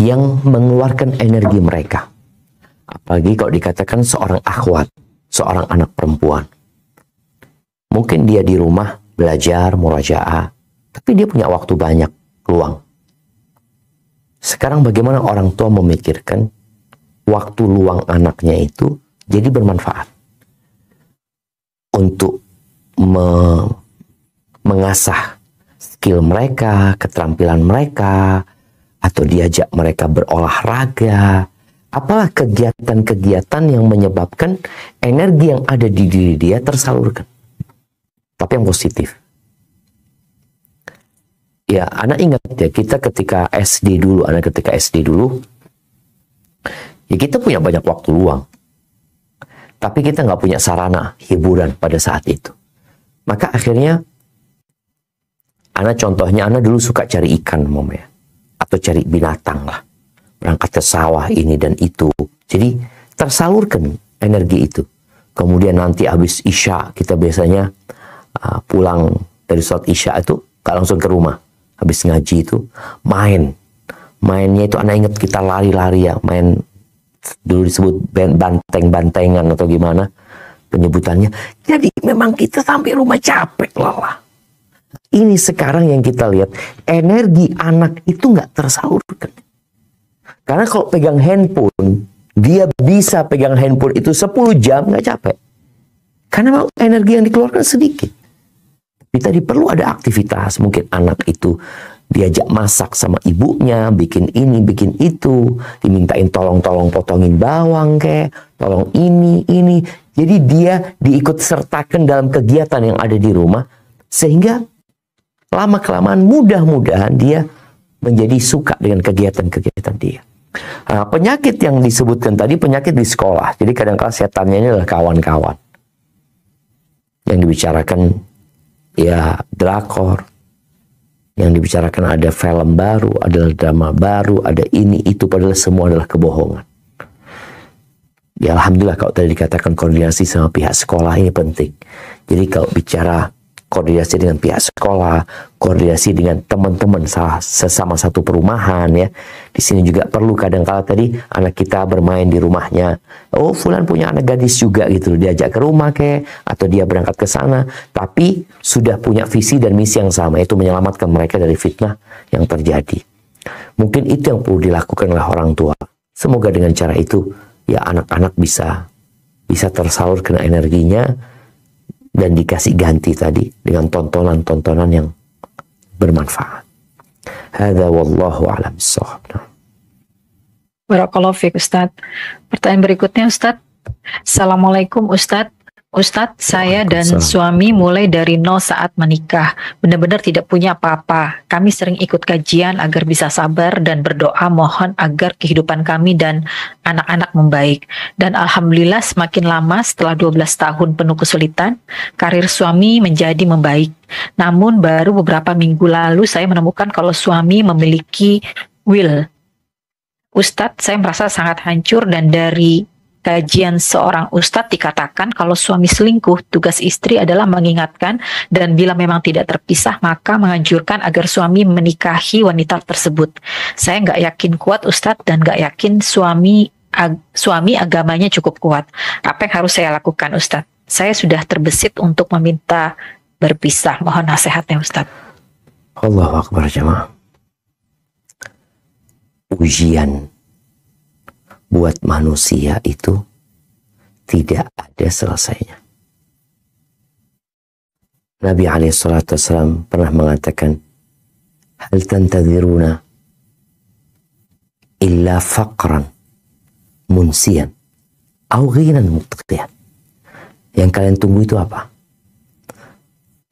yang mengeluarkan energi mereka. Apalagi kalau dikatakan seorang akhwat, seorang anak perempuan. Mungkin dia di rumah belajar, murajaah, tapi dia punya waktu banyak, luang. Sekarang bagaimana orang tua memikirkan waktu luang anaknya itu jadi bermanfaat untuk mengasah skill mereka, keterampilan mereka, atau diajak mereka berolahraga, apalah kegiatan-kegiatan yang menyebabkan energi yang ada di diri dia tersalurkan. Tapi yang positif. Ya, anak ingat ya, kita ketika SD dulu, ya kita punya banyak waktu luang. Tapi kita nggak punya sarana hiburan pada saat itu. Maka akhirnya, contohnya, dulu suka cari ikan, ya, atau cari binatang lah. Berangkat ke sawah ini dan itu. Jadi tersalurkan energi itu. Kemudian nanti habis Isya, kita biasanya pulang dari sholat Isya itu, gak langsung ke rumah. Habis ngaji itu, mainnya itu ingat kita lari-lari ya, main dulu disebut banteng-bantengan atau gimana penyebutannya. Jadi memang kita sampai rumah capek lelah. Ini sekarang yang kita lihat, energi anak itu nggak tersalurkan. Karena kalau pegang handphone, dia bisa pegang handphone itu 10 jam nggak capek. Karena energi yang dikeluarkan sedikit. Tapi tadi perlu ada aktivitas, mungkin anak itu diajak masak sama ibunya, bikin ini, bikin itu, dimintain tolong potongin bawang tolong ini. Jadi dia diikut sertakan dalam kegiatan yang ada di rumah, sehingga lama-kelamaan mudah-mudahan dia menjadi suka dengan kegiatan-kegiatan dia. Penyakit yang disebutkan tadi, penyakit di sekolah. Jadi kadang-kadang setannya ini adalah kawan-kawan. Yang dibicarakan ya drakor, yang dibicarakan ada film baru, ada drama baru, ada ini, itu, padahal semua adalah kebohongan. Ya Alhamdulillah kalau tadi dikatakan koordinasi sama pihak sekolah ini penting. Jadi kalau bicara koordinasi dengan pihak sekolah, koordinasi dengan teman-teman sesama satu perumahan ya. Di sini juga perlu kadang-kala tadi anak kita bermain di rumahnya. Oh, fulan punya anak gadis juga gitu, diajak ke rumah atau dia berangkat ke sana, tapi sudah punya visi dan misi yang sama, yaitu menyelamatkan mereka dari fitnah yang terjadi. Mungkin itu yang perlu dilakukan oleh orang tua. Semoga dengan cara itu ya anak-anak bisa tersalurkan energinya dan dikasih ganti tadi dengan tontonan-tontonan yang bermanfaat. Hadza wallahu a'lam bissawab.
Barakallahu fiik Ustaz. Pertanyaan berikutnya Ustaz. Assalamualaikum Ustaz. Ustadz, saya dan suami mulai dari nol saat menikah. Benar-benar tidak punya apa-apa. Kami sering ikut kajian agar bisa sabar dan berdoa mohon agar kehidupan kami dan anak-anak membaik. Dan Alhamdulillah semakin lama setelah 12 tahun penuh kesulitan, karir suami menjadi membaik. Namun baru beberapa minggu lalu saya menemukan kalau suami memiliki will. Ustadz, saya merasa sangat hancur dan dari kajian seorang ustadz dikatakan kalau suami selingkuh, tugas istri adalah mengingatkan dan bila memang tidak terpisah maka menganjurkan agar suami menikahi wanita tersebut. Saya nggak yakin kuat ustadz dan nggak yakin suami agamanya cukup kuat. Apa yang harus saya lakukan ustadz? Saya sudah terbesit untuk meminta berpisah. Mohon nasihatnya ustadz.
Allahu Akbar jemaah. Ujian buat manusia itu tidak ada selesainya. Nabi SAW pernah mengatakan, hal tantadhiruna illa faqran munsiyan au ghinan muqtiyan. Yang kalian tunggu itu apa?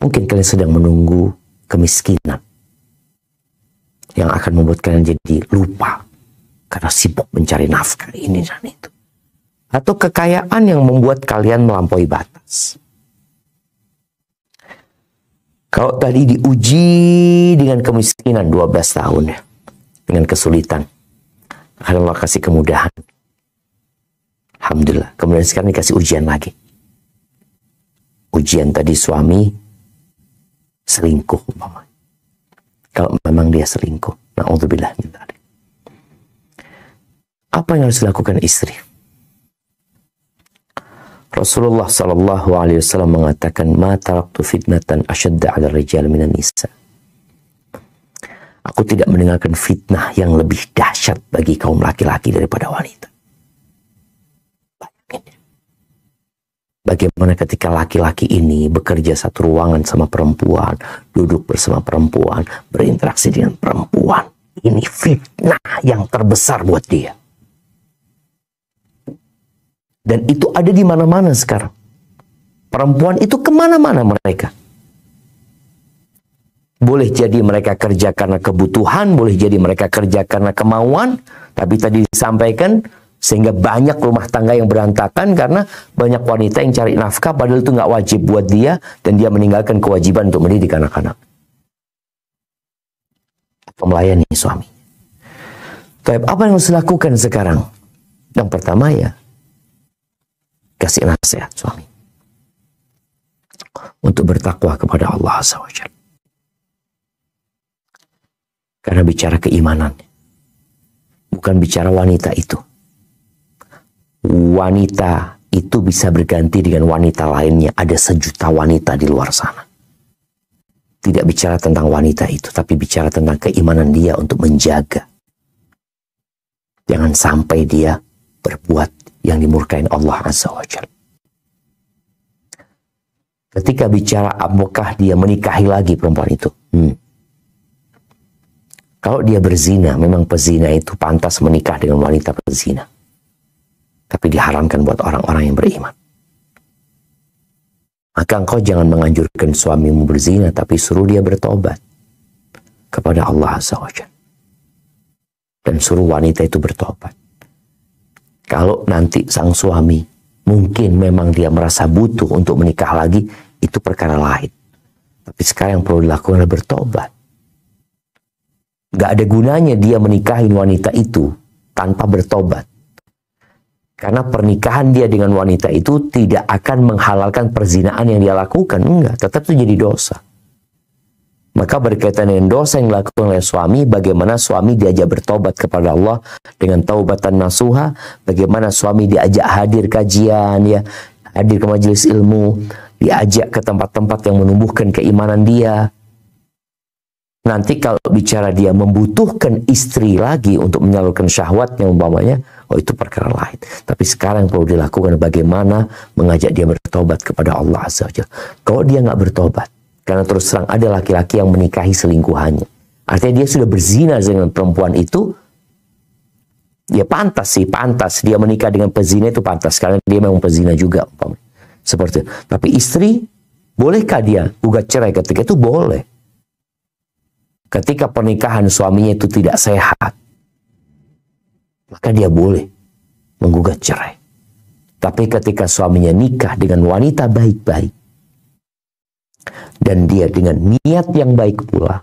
Mungkin kalian sedang menunggu kemiskinan yang akan membuat kalian jadi lupa karena sibuk mencari nafkah ini dan itu. Atau kekayaan yang membuat kalian melampaui batas. Kalau tadi diuji dengan kemiskinan 12 tahun ya, dengan kesulitan, akan Allah kasih kemudahan. Alhamdulillah. Kemudian sekarang dikasih ujian lagi. Ujian tadi suami selingkuh umpamanya. Kalau memang dia selingkuh, na'udzubillah min dzalik. Apa yang harus dilakukan istri? Rasulullah sallallahu alaihi wasallam mengatakan, "Ma taraktu fitnatan asyadda 'ala rijal minan nisa." Aku tidak mendengarkan fitnah yang lebih dahsyat bagi kaum laki-laki daripada wanita. Bayangin. Bagaimana ketika laki-laki ini bekerja satu ruangan sama perempuan, duduk bersama perempuan, berinteraksi dengan perempuan. Ini fitnah yang terbesar buat dia. Dan itu ada di mana-mana sekarang. Perempuan itu kemana-mana mereka. Boleh jadi mereka kerja karena kebutuhan, boleh jadi mereka kerja karena kemauan, tapi tadi disampaikan sehingga banyak rumah tangga yang berantakan karena banyak wanita yang cari nafkah padahal itu nggak wajib buat dia dan dia meninggalkan kewajiban untuk mendidik anak-anak. Atau melayani suami. Tapi apa yang harus dilakukan sekarang? Yang pertama ya, kasih nasihat suami untuk bertakwa kepada Allah Azza wa Jalla. Karena bicara keimanan, bukan bicara wanita itu. Wanita itu bisa berganti dengan wanita lainnya. Ada sejuta wanita di luar sana. Tidak bicara tentang wanita itu, tapi bicara tentang keimanan dia untuk menjaga. Jangan sampai dia berbuat yang dimurkain Allah Azza wa Jalla. Ketika bicara apakah dia menikahi lagi perempuan itu? Kalau dia berzina, memang pezina itu pantas menikah dengan wanita pezina. Tapi diharamkan buat orang-orang yang beriman. Maka engkau jangan menganjurkan suamimu berzina, tapi suruh dia bertobat kepada Allah Azza wa Jalla. Dan suruh wanita itu bertobat. Kalau nanti sang suami mungkin memang dia merasa butuh untuk menikah lagi, itu perkara lain. Tapi sekarang yang perlu dilakukan adalah bertobat. Gak ada gunanya dia menikahi wanita itu tanpa bertobat. Karena pernikahan dia dengan wanita itu tidak akan menghalalkan perzinaan yang dia lakukan. Enggak, tetap itu jadi dosa. Maka berkaitan dengan dosa yang dilakukan oleh suami, bagaimana suami diajak bertobat kepada Allah dengan taubatan nasuha, bagaimana suami diajak hadir kajian, ya, hadir ke majelis ilmu, diajak ke tempat-tempat yang menumbuhkan keimanan dia. Nanti kalau bicara dia membutuhkan istri lagi untuk menyalurkan syahwatnya umpamanya, oh itu perkara lain. Tapi sekarang perlu dilakukan bagaimana mengajak dia bertobat kepada Allah Azza wa Jalla. Kalau dia nggak bertobat, karena terus terang ada laki-laki yang menikahi selingkuhannya, artinya dia sudah berzina dengan perempuan itu, ya pantas sih, pantas dia menikah dengan pezina itu pantas, karena dia memang pezina juga umpamanya. Seperti itu. Tapi istri, bolehkah dia gugat cerai ketika itu? Boleh. Ketika pernikahan suaminya itu tidak sehat, maka dia boleh menggugat cerai. Tapi ketika suaminya nikah dengan wanita baik-baik, dan dia dengan niat yang baik pula,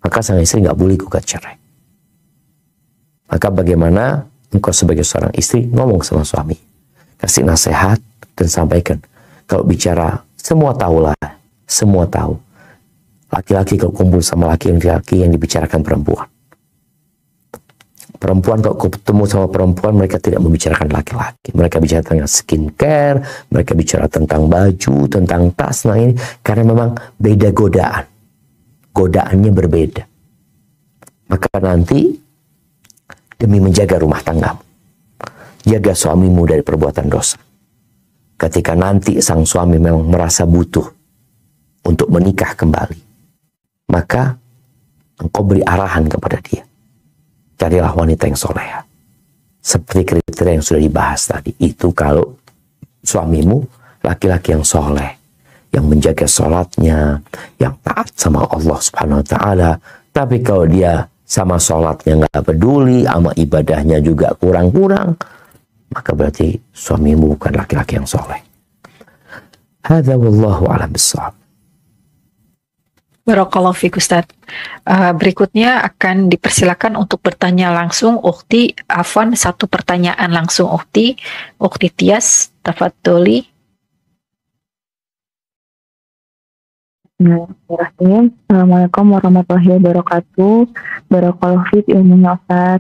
maka sang istri nggak boleh gugat cerai. Maka bagaimana engkau sebagai seorang istri ngomong sama suami, kasih nasihat dan sampaikan. Kalau bicara, semua tahulah, semua tahu. Laki-laki kalau kumpul sama laki-laki yang dibicarakan perempuan. Perempuan kalau ketemu sama perempuan, mereka tidak membicarakan laki-laki. Mereka bicara tentang skincare, mereka bicara tentang baju, tentang tas. Nah ini karena memang beda godaan. Godaannya berbeda. Maka nanti demi menjaga rumah tanggamu, jaga suamimu dari perbuatan dosa. Ketika nanti sang suami memang merasa butuh untuk menikah kembali, maka engkau beri arahan kepada dia. Carilah wanita yang soleha. Seperti kriteria yang sudah dibahas tadi. Itu kalau suamimu laki-laki yang soleh, yang menjaga sholatnya, yang taat sama Allah Subhanahu wa Ta'ala. Tapi kalau dia sama sholatnya nggak peduli, sama ibadahnya juga kurang-kurang, maka berarti suamimu bukan laki-laki yang soleh. Hadza wallahu a'lam bissawab.
Barakallahu fiik Ustaz. Berikutnya akan dipersilakan untuk bertanya langsung Ukhti. Afwan, satu pertanyaan langsung Ukhti Tias, tafadholi.
Bismillahirrahmanirrahim. Assalamualaikum warahmatullahi wabarakatuh. Barakallahu fiik ilmunya Ustaz.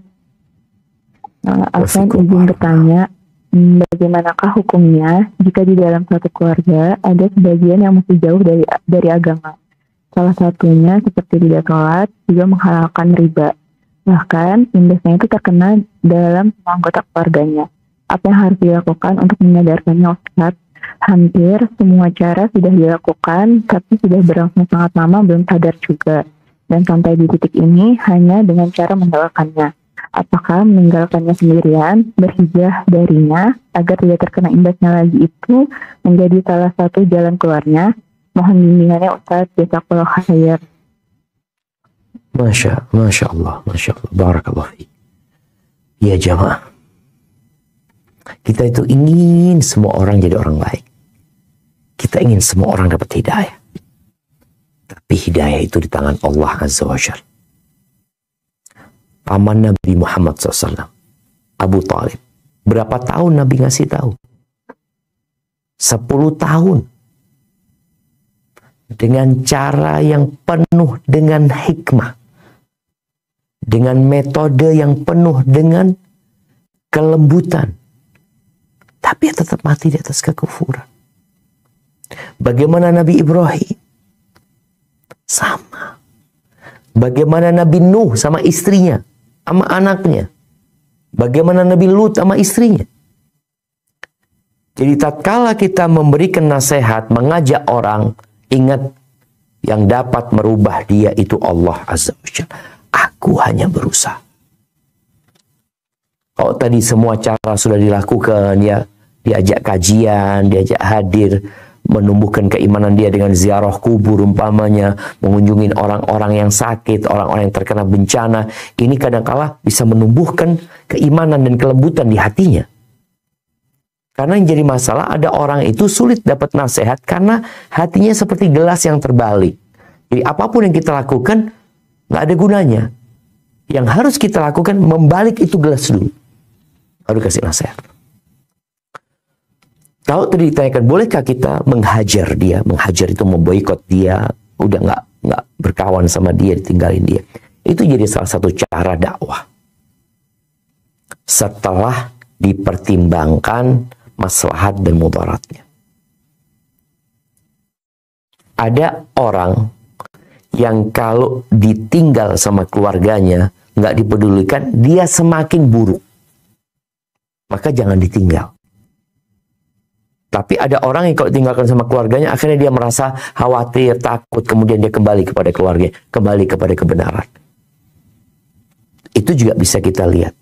Afwan izin bertanya, bagaimanakah hukumnya jika di dalam satu keluarga ada sebagian yang masih jauh dari agama? Salah satunya seperti tidak sholat, juga menghalalkan riba. Bahkan indahnya itu terkena dalam semua anggota keluarganya. Apa yang harus dilakukan untuk menyadarkannya Ustaz? Hampir semua cara sudah dilakukan, tapi sudah berlangsung sangat lama belum sadar juga. Dan sampai di titik ini hanya dengan cara mendoakannya. Apakah meninggalkannya sendirian, berhijrah darinya, agar tidak terkena imbasnya lagi itu menjadi salah satu jalan keluarnya? Mohon bimbingannya Ustaz, jazakallahu khair.
Masya Allah, barakallahu fiik. Ya jamaah, kita itu ingin semua orang jadi orang baik. Kita ingin semua orang dapat hidayah. Tapi hidayah itu di tangan Allah Azza wa Jalla. Paman Nabi Muhammad SAW, Abu Talib, berapa tahun Nabi ngasih tahu? 10 tahun. Dengan cara yang penuh dengan hikmah. Dengan metode yang penuh dengan kelembutan. Tapi tetap mati di atas kekufuran. Bagaimana Nabi Ibrahim? Sama. Bagaimana Nabi Nuh sama istrinya, sama anaknya. Bagaimana Nabi Lut sama istrinya. Jadi tatkala kita memberikan nasihat, mengajak orang, ingat yang dapat merubah dia itu Allah Azza wa Jalla. Aku hanya berusaha. Kalau tadi semua cara sudah dilakukan, ya diajak kajian, diajak hadir, menumbuhkan keimanan dia dengan ziarah kubur umpamanya, mengunjungi orang-orang yang sakit, orang-orang yang terkena bencana, ini kadang-kala bisa menumbuhkan keimanan dan kelembutan di hatinya. Karena yang jadi masalah, ada orang itu sulit dapat nasihat karena hatinya seperti gelas yang terbalik. Jadi apapun yang kita lakukan, nggak ada gunanya. Yang harus kita lakukan, membalik itu gelas dulu. Baru kasih nasihat. Kalau tadi ditanyakan, bolehkah kita menghajar dia? Menghajar itu memboikot dia, udah nggak berkawan sama dia, ditinggalin dia. Itu jadi salah satu cara dakwah. Setelah dipertimbangkan maslahat dan mudaratnya. Ada orang yang kalau ditinggal sama keluarganya, nggak dipedulikan, dia semakin buruk. Maka jangan ditinggal. Tapi ada orang yang kalau tinggalkan sama keluarganya, akhirnya dia merasa khawatir, takut, kemudian dia kembali kepada keluarga, kembali kepada kebenaran. Itu juga bisa kita lihat.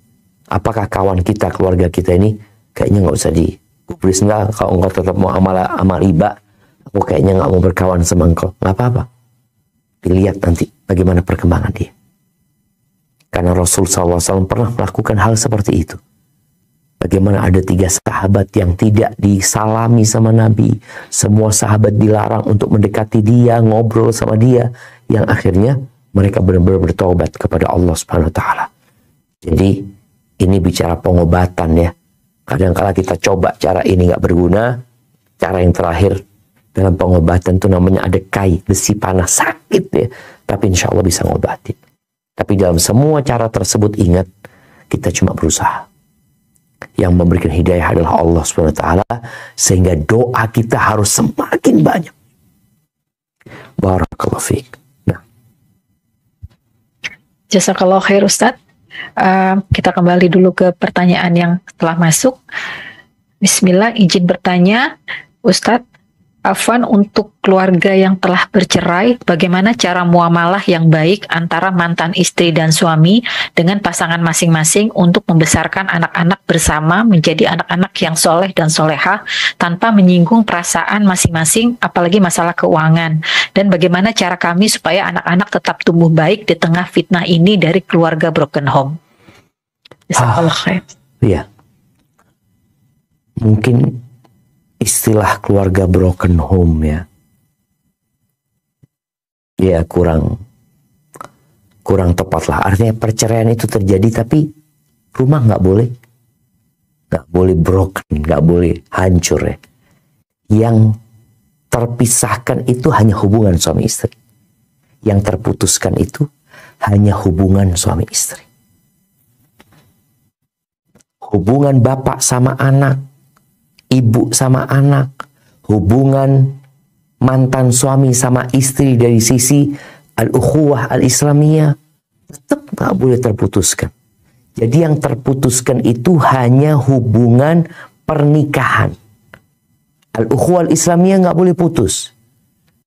Apakah kawan kita, keluarga kita ini, kayaknya nggak usah digubris, nggak, kalau engkau tetap mau amal riba, aku kayaknya nggak mau berkawan sama engkau. Nggak apa-apa. Dilihat nanti bagaimana perkembangan dia. Karena Rasul SAW pernah melakukan hal seperti itu. Bagaimana ada 3 sahabat yang tidak disalami sama Nabi. Semua sahabat dilarang untuk mendekati dia, ngobrol sama dia. Yang akhirnya mereka benar-benar bertobat kepada Allah Subhanahu Wa Taala. Jadi ini bicara pengobatan ya. Kadang-kala kita coba cara ini nggak berguna. Cara yang terakhir dalam pengobatan itu namanya ada kai, besi panas, sakit ya. Tapi insya Allah bisa ngobatin. Tapi dalam semua cara tersebut ingat, kita cuma berusaha. Yang memberikan hidayah adalah Allah SWT, sehingga doa kita harus semakin banyak. Barakallahu fiik. Nah.
Jazakallah khair Ustadz. Kita kembali dulu ke pertanyaan yang telah masuk. Bismillah, izin bertanya Ustadz, afwan, untuk keluarga yang telah bercerai, bagaimana cara muamalah yang baik antara mantan istri dan suami dengan pasangan masing-masing untuk membesarkan anak-anak bersama menjadi anak-anak yang soleh dan solehah tanpa menyinggung perasaan masing-masing, apalagi masalah keuangan. Dan bagaimana cara kami supaya anak-anak tetap tumbuh baik di tengah fitnah ini dari keluarga broken home?
Iya. Mungkin istilah keluarga broken home ya kurang tepat lah. Artinya perceraian itu terjadi tapi rumah nggak boleh broken, nggak boleh hancur ya. Yang terpisahkan itu hanya hubungan suami istri. Yang terputuskan itu hanya hubungan suami istri. Hubungan bapak sama anak, ibu sama anak, hubungan mantan suami sama istri dari sisi al-ukhuwah al-islamiyah tetap nggak boleh terputuskan. Jadi yang terputuskan itu hanya hubungan pernikahan. Al-ukhuwah al-islamiyah nggak boleh putus.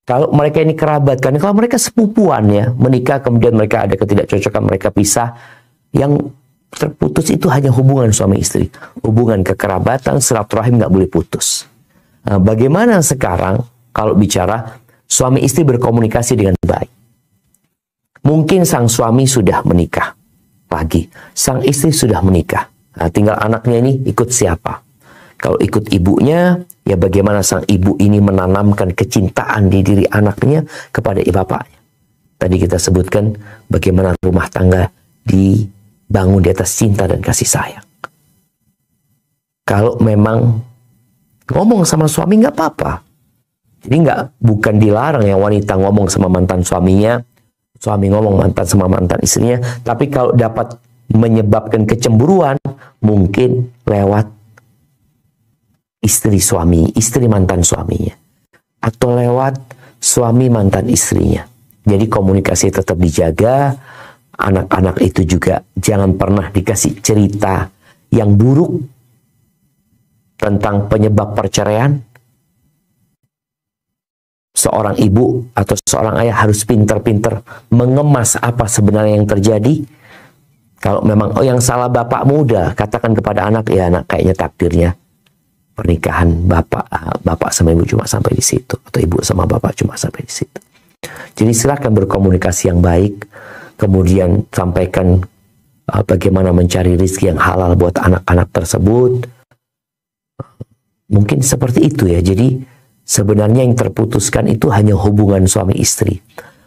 Kalau mereka ini kerabat, kan kalau mereka sepupuan ya, menikah kemudian mereka ada ketidakcocokan, mereka pisah, yang terputus itu hanya hubungan suami istri. Hubungan kekerabatan, silaturahim nggak boleh putus. Nah, bagaimana sekarang kalau bicara suami istri berkomunikasi dengan baik? Mungkin sang suami sudah menikah lagi, sang istri sudah menikah. Nah, tinggal anaknya ini ikut siapa? Kalau ikut ibunya, ya bagaimana sang ibu ini menanamkan kecintaan di diri anaknya kepada bapaknya. Tadi kita sebutkan bagaimana rumah tangga dibangun di atas cinta dan kasih sayang. Kalau memang ngomong sama suami nggak apa-apa. Jadi bukan dilarang ya wanita ngomong sama mantan suaminya, suami ngomong sama mantan istrinya. Tapi kalau dapat menyebabkan kecemburuan, mungkin lewat istri mantan suaminya, atau lewat suami mantan istrinya. Jadi komunikasi tetap dijaga. Anak-anak itu juga jangan pernah dikasih cerita yang buruk tentang penyebab perceraian. Seorang ibu atau seorang ayah harus pintar-pintar mengemas apa sebenarnya yang terjadi. Kalau memang yang salah bapak muda, katakan kepada anak, ya anak, kayaknya takdirnya pernikahan bapak sama ibu cuma sampai di situ, atau ibu sama bapak cuma sampai di situ. Jadi silakan berkomunikasi yang baik. Kemudian sampaikan bagaimana mencari rezeki yang halal buat anak-anak tersebut. Mungkin seperti itu ya. Jadi sebenarnya yang terputuskan itu hanya hubungan suami istri.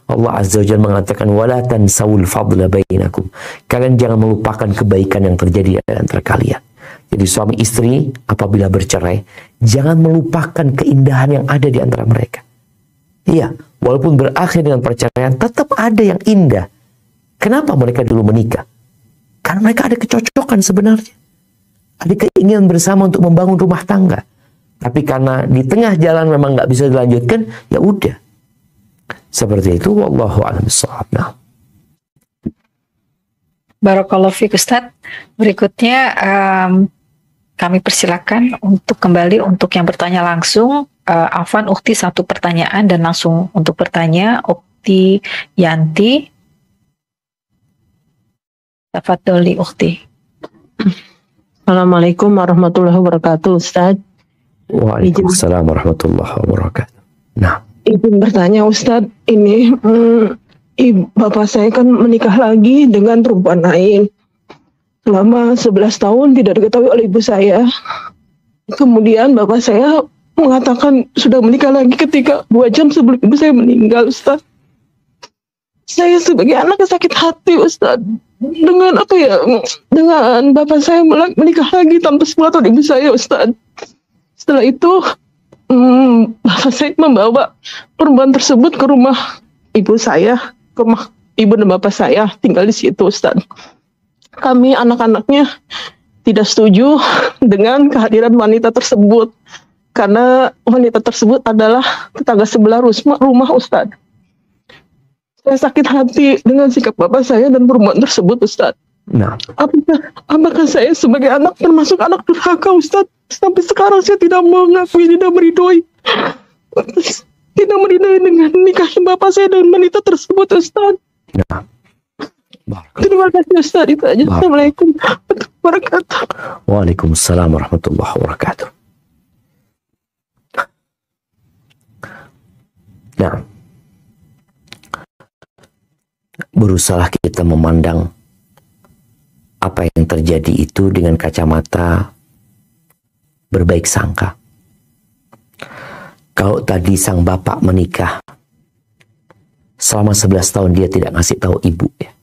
Allah Azza wa Jalla mengatakan, wala tansawul fadla bainakum. Kalian jangan melupakan kebaikan yang terjadi di antara kalian. Jadi suami istri apabila bercerai, jangan melupakan keindahan yang ada di antara mereka. Iya, walaupun berakhir dengan perceraian, tetap ada yang indah. Kenapa mereka dulu menikah? Karena mereka ada kecocokan sebenarnya. Ada keinginan bersama untuk membangun rumah tangga. Tapi karena di tengah jalan memang nggak bisa dilanjutkan, ya udah. Seperti itu, wallahu a'lam bishawab. Nah.
Barakallahu fiik Ustaz. Berikutnya kami persilakan untuk kembali untuk yang bertanya langsung. Afwan Ukti satu pertanyaan dan langsung untuk bertanya Ukti Yanti. Tafadholi Ukti.
Assalamualaikum warahmatullahi wabarakatuh, Ustaz.
Waalaikumsalam warahmatullahi wabarakatuh. Nah,
izin bertanya, Ustaz. Ini bapak saya kan menikah lagi dengan perempuan lain. Selama 11 tahun tidak diketahui oleh ibu saya. Kemudian bapak saya mengatakan sudah menikah lagi ketika 2 jam sebelum ibu saya meninggal, Ustaz. Saya sebagai anak sakit hati, Ustaz. Dengan dengan bapak saya menikah lagi tanpa sepengetahuan ibu saya, Ustaz. Setelah itu bapak saya membawa perempuan tersebut ke rumah ibu saya, ke rumah ibu dan bapak saya, tinggal di situ, Ustaz. Kami anak-anaknya tidak setuju dengan kehadiran wanita tersebut karena wanita tersebut adalah tetangga sebelah rumah Ustaz. Saya sakit hati dengan sikap bapak saya dan perempuan tersebut, Ustaz.
nah,
Apakah saya sebagai anak termasuk anak durhaka, Ustaz? Sampai sekarang saya tidak mengakui, tidak meridoi dengan nikahnya bapak saya dengan wanita tersebut, Ustaz.
nah.
Terima kasih, Ustaz. Itu aja. Assalamualaikum warahmatullahi wabarakatuh.
Waalaikumsalam warahmatullahi wabarakatuh. Nah, berusaha kita memandang apa yang terjadi itu dengan kacamata berbaik sangka. Kalau tadi sang bapak menikah, selama 11 tahun dia tidak ngasih tahu ibu ya.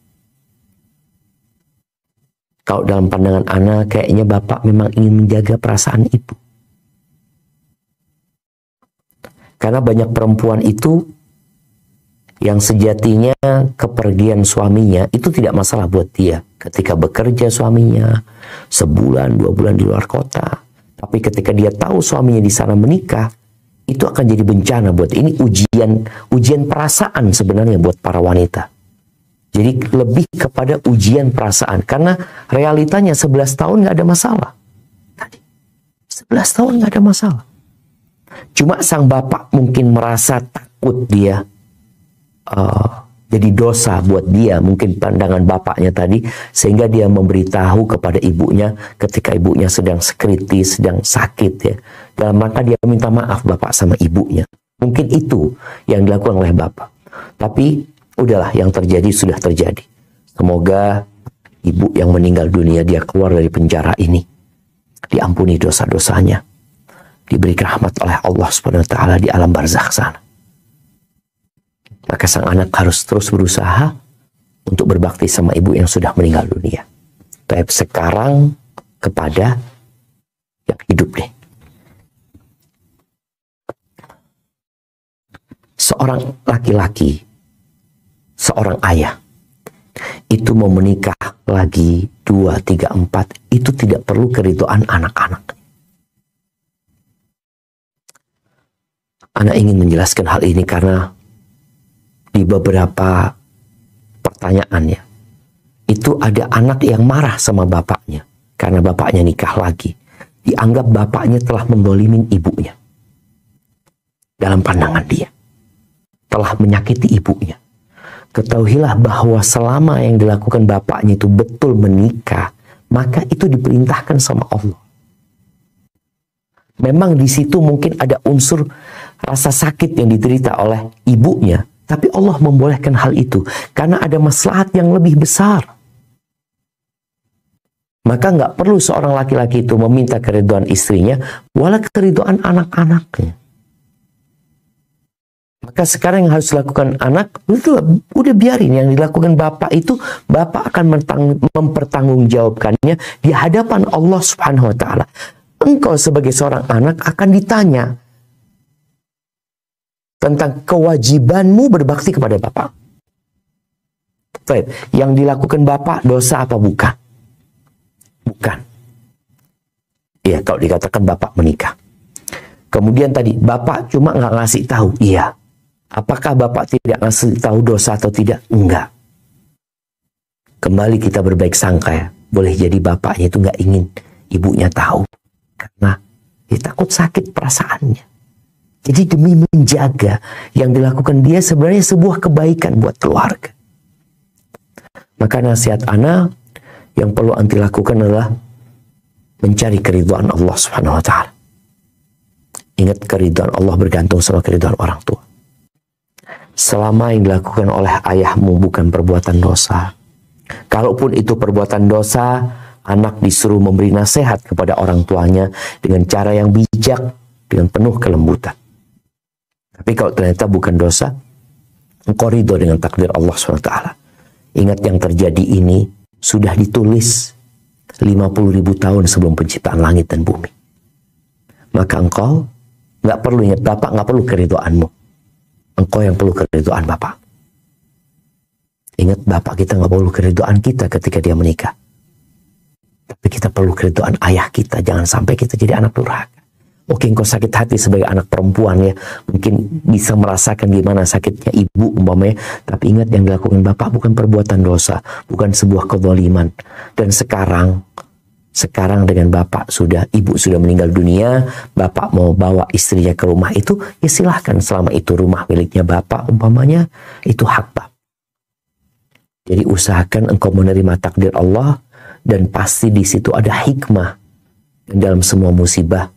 Kalau dalam pandangan anak, kayaknya bapak memang ingin menjaga perasaan ibu. Karena banyak perempuan itu yang sejatinya kepergian suaminya itu tidak masalah buat dia. Ketika bekerja suaminya, sebulan, 2 bulan di luar kota. Tapi ketika dia tahu suaminya di sana menikah, itu akan jadi bencana buat ini ujian perasaan sebenarnya buat para wanita. Jadi lebih kepada ujian perasaan. Karena realitanya 11 tahun nggak ada masalah. 11 tahun nggak ada masalah. Cuma sang bapak mungkin merasa takut dia jadi dosa buat dia. Mungkin pandangan bapaknya tadi. Sehingga dia memberitahu kepada ibunya ketika ibunya sedang kritis, sedang sakit ya. Dalam rangka dia minta maaf bapak sama ibunya. Mungkin itu yang dilakukan oleh bapak. Tapi udahlah, yang terjadi sudah terjadi. Semoga ibu yang meninggal dunia dia keluar dari penjara ini, diampuni dosa-dosanya, diberi rahmat oleh Allah Subhanahu wa taala di alam barzakh sana. Maka sang anak harus terus berusaha untuk berbakti sama ibu yang sudah meninggal dunia. Tapi sekarang kepada yang hidup deh. Seorang laki-laki, seorang ayah itu mau menikah lagi 2, 3, 4 itu tidak perlu keridhaan anak-anak. Anak ingin menjelaskan hal ini karena di beberapa pertanyaannya itu ada anak yang marah sama bapaknya karena bapaknya nikah lagi. Dianggap bapaknya telah mendolimin ibunya. Dalam pandangan dia telah menyakiti ibunya. Ketahuilah bahwa selama yang dilakukan bapaknya itu betul menikah, maka itu diperintahkan sama Allah. Memang di situ mungkin ada unsur rasa sakit yang diderita oleh ibunya, tapi Allah membolehkan hal itu karena ada maslahat yang lebih besar. Maka nggak perlu seorang laki-laki itu meminta keridhaan istrinya, wala keridhaan anak-anaknya. Maka sekarang yang harus dilakukan anak, udah biarin yang dilakukan bapak itu, bapak akan mempertanggungjawabkannya di hadapan Allah Subhanahu wa Ta'ala. Engkau sebagai seorang anak akan ditanya tentang kewajibanmu berbakti kepada bapak. Baik, yang dilakukan bapak dosa apa bukan? Bukan. Iya, kalau dikatakan bapak menikah. Kemudian tadi, bapak cuma nggak ngasih tahu. Iya. Apakah bapak tidak ngasih tahu dosa atau tidak? Enggak. Kembali kita berbaik sangka ya. Boleh jadi bapaknya itu nggak ingin ibunya tahu. Karena dia takut sakit perasaannya. Jadi demi menjaga yang dilakukan dia sebenarnya sebuah kebaikan buat keluarga. Maka nasihat ana yang perlu anti lakukan adalah mencari keridhaan Allah Subhanahu wa Ta'ala. Ingat, keridhaan Allah bergantung sama keridhaan orang tua. Selama yang dilakukan oleh ayahmu bukan perbuatan dosa. Kalaupun itu perbuatan dosa, anak disuruh memberi nasihat kepada orang tuanya dengan cara yang bijak, dengan penuh kelembutan. Tapi kalau ternyata bukan dosa, engkau ridho dengan takdir Allah SWT. Ingat, yang terjadi ini sudah ditulis 50.000 tahun sebelum penciptaan langit dan bumi. Maka engkau nggak perlu ingat, bapak nggak perlu keridhoanmu. Engkau yang perlu keridhaan bapak. Ingat, bapak kita nggak perlu keridhaan kita ketika dia menikah. Tapi kita perlu keridhaan ayah kita. Jangan sampai kita jadi anak durhaka. Oke, engkau sakit hati sebagai anak perempuan ya. Mungkin bisa merasakan gimana sakitnya ibu umpamanya. Tapi ingat, yang dilakukan bapak bukan perbuatan dosa. Bukan sebuah kezaliman. Dan sekarang dengan bapak ibu sudah meninggal dunia, bapak mau bawa istrinya ke rumah itu, ya silahkan. Selama itu rumah miliknya bapak umpamanya, itu hak bapak. Jadi usahakan engkau menerima takdir Allah, dan pasti di situ ada hikmah. Dan dalam semua musibah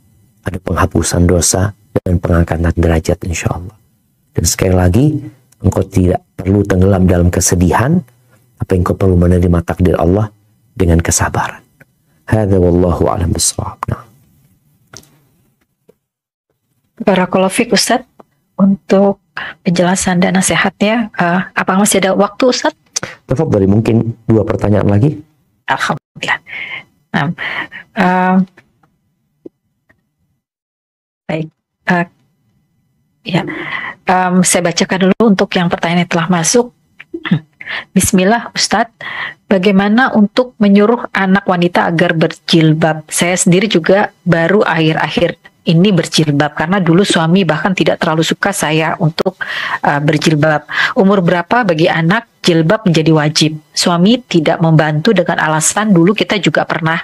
ada penghapusan dosa dan pengangkatan derajat, insya Allah. Dan sekali lagi, engkau tidak perlu tenggelam dalam kesedihan, apa engkau perlu menerima takdir Allah dengan kesabaran. Hadza wallahu a'lam bissawab.
Barakallahu fiik Ustaz untuk penjelasan dan nasihatnya. Apa masih ada waktu Ustaz?
Tafadhali, mungkin 2 pertanyaan lagi.
Alhamdulillah. Baik. Saya bacakan dulu untuk yang pertanyaan yang telah masuk. Bismillah Ustadz, bagaimana untuk menyuruh anak wanita agar berjilbab? Saya sendiri juga baru akhir-akhir ini berjilbab, karena dulu suami bahkan tidak terlalu suka saya untuk berjilbab. Umur berapa bagi anak jilbab menjadi wajib? Suami tidak membantu dengan alasan dulu kita juga pernah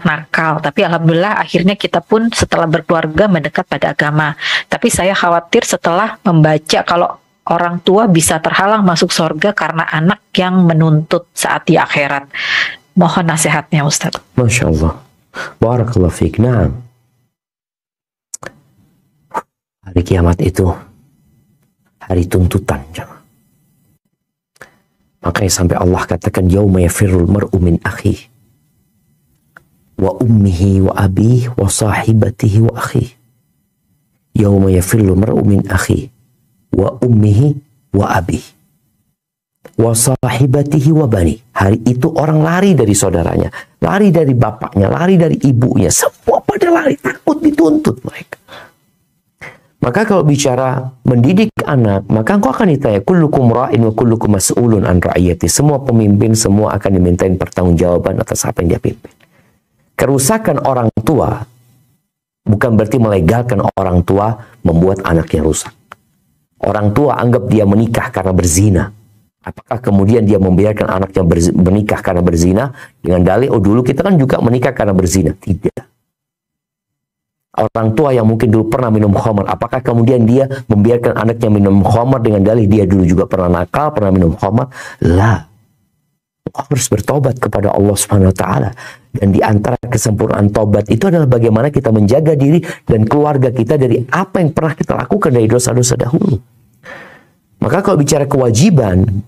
nakal, tapi alhamdulillah akhirnya kita pun setelah berkeluarga mendekat pada agama. Tapi saya khawatir setelah membaca kalau orang tua bisa terhalang masuk surga karena anak yang menuntut saat di akhirat. Mohon nasihatnya Ustaz.
Masya Allah. Barakallahu fiik. Nah, hari kiamat itu hari tuntutan. Makanya sampai Allah katakan, yauma yafirrul mar'u min akhihi wa ummihi wa abihi wa sahibatihi wa akhihi. Yauma yafirrul mar'u min akhihi wa ummihi wa abihi wa sahibatihi wa bani. Hari itu orang lari dari saudaranya, lari dari bapaknya, lari dari ibunya, semua pada lari, takut dituntut mereka. Maka kalau bicara mendidik anak, maka engkau akan ditanya, kullukum ra'in wa kullukum mas'ulun an ra'iyati. Semua pemimpin, semua akan dimintain pertanggungjawaban atas apa yang dia pimpin. Kerusakan orang tua bukan berarti melegalkan orang tua membuat anaknya rusak. Orang tua anggap dia menikah karena berzina. Apakah kemudian dia membiarkan anaknya menikah karena berzina dengan dalih, oh dulu kita kan juga menikah karena berzina? Tidak. Orang tua yang mungkin dulu pernah minum khamar, apakah kemudian dia membiarkan anaknya minum khamar dengan dalih dia dulu juga pernah nakal, pernah minum khamar? Lah. Harus bertobat kepada Allah Subhanahu wa Ta'ala. Dan di antara kesempurnaan tobat itu adalah bagaimana kita menjaga diri dan keluarga kita dari apa yang pernah kita lakukan dari dosa-dosa dahulu. Maka kalau bicara kewajiban,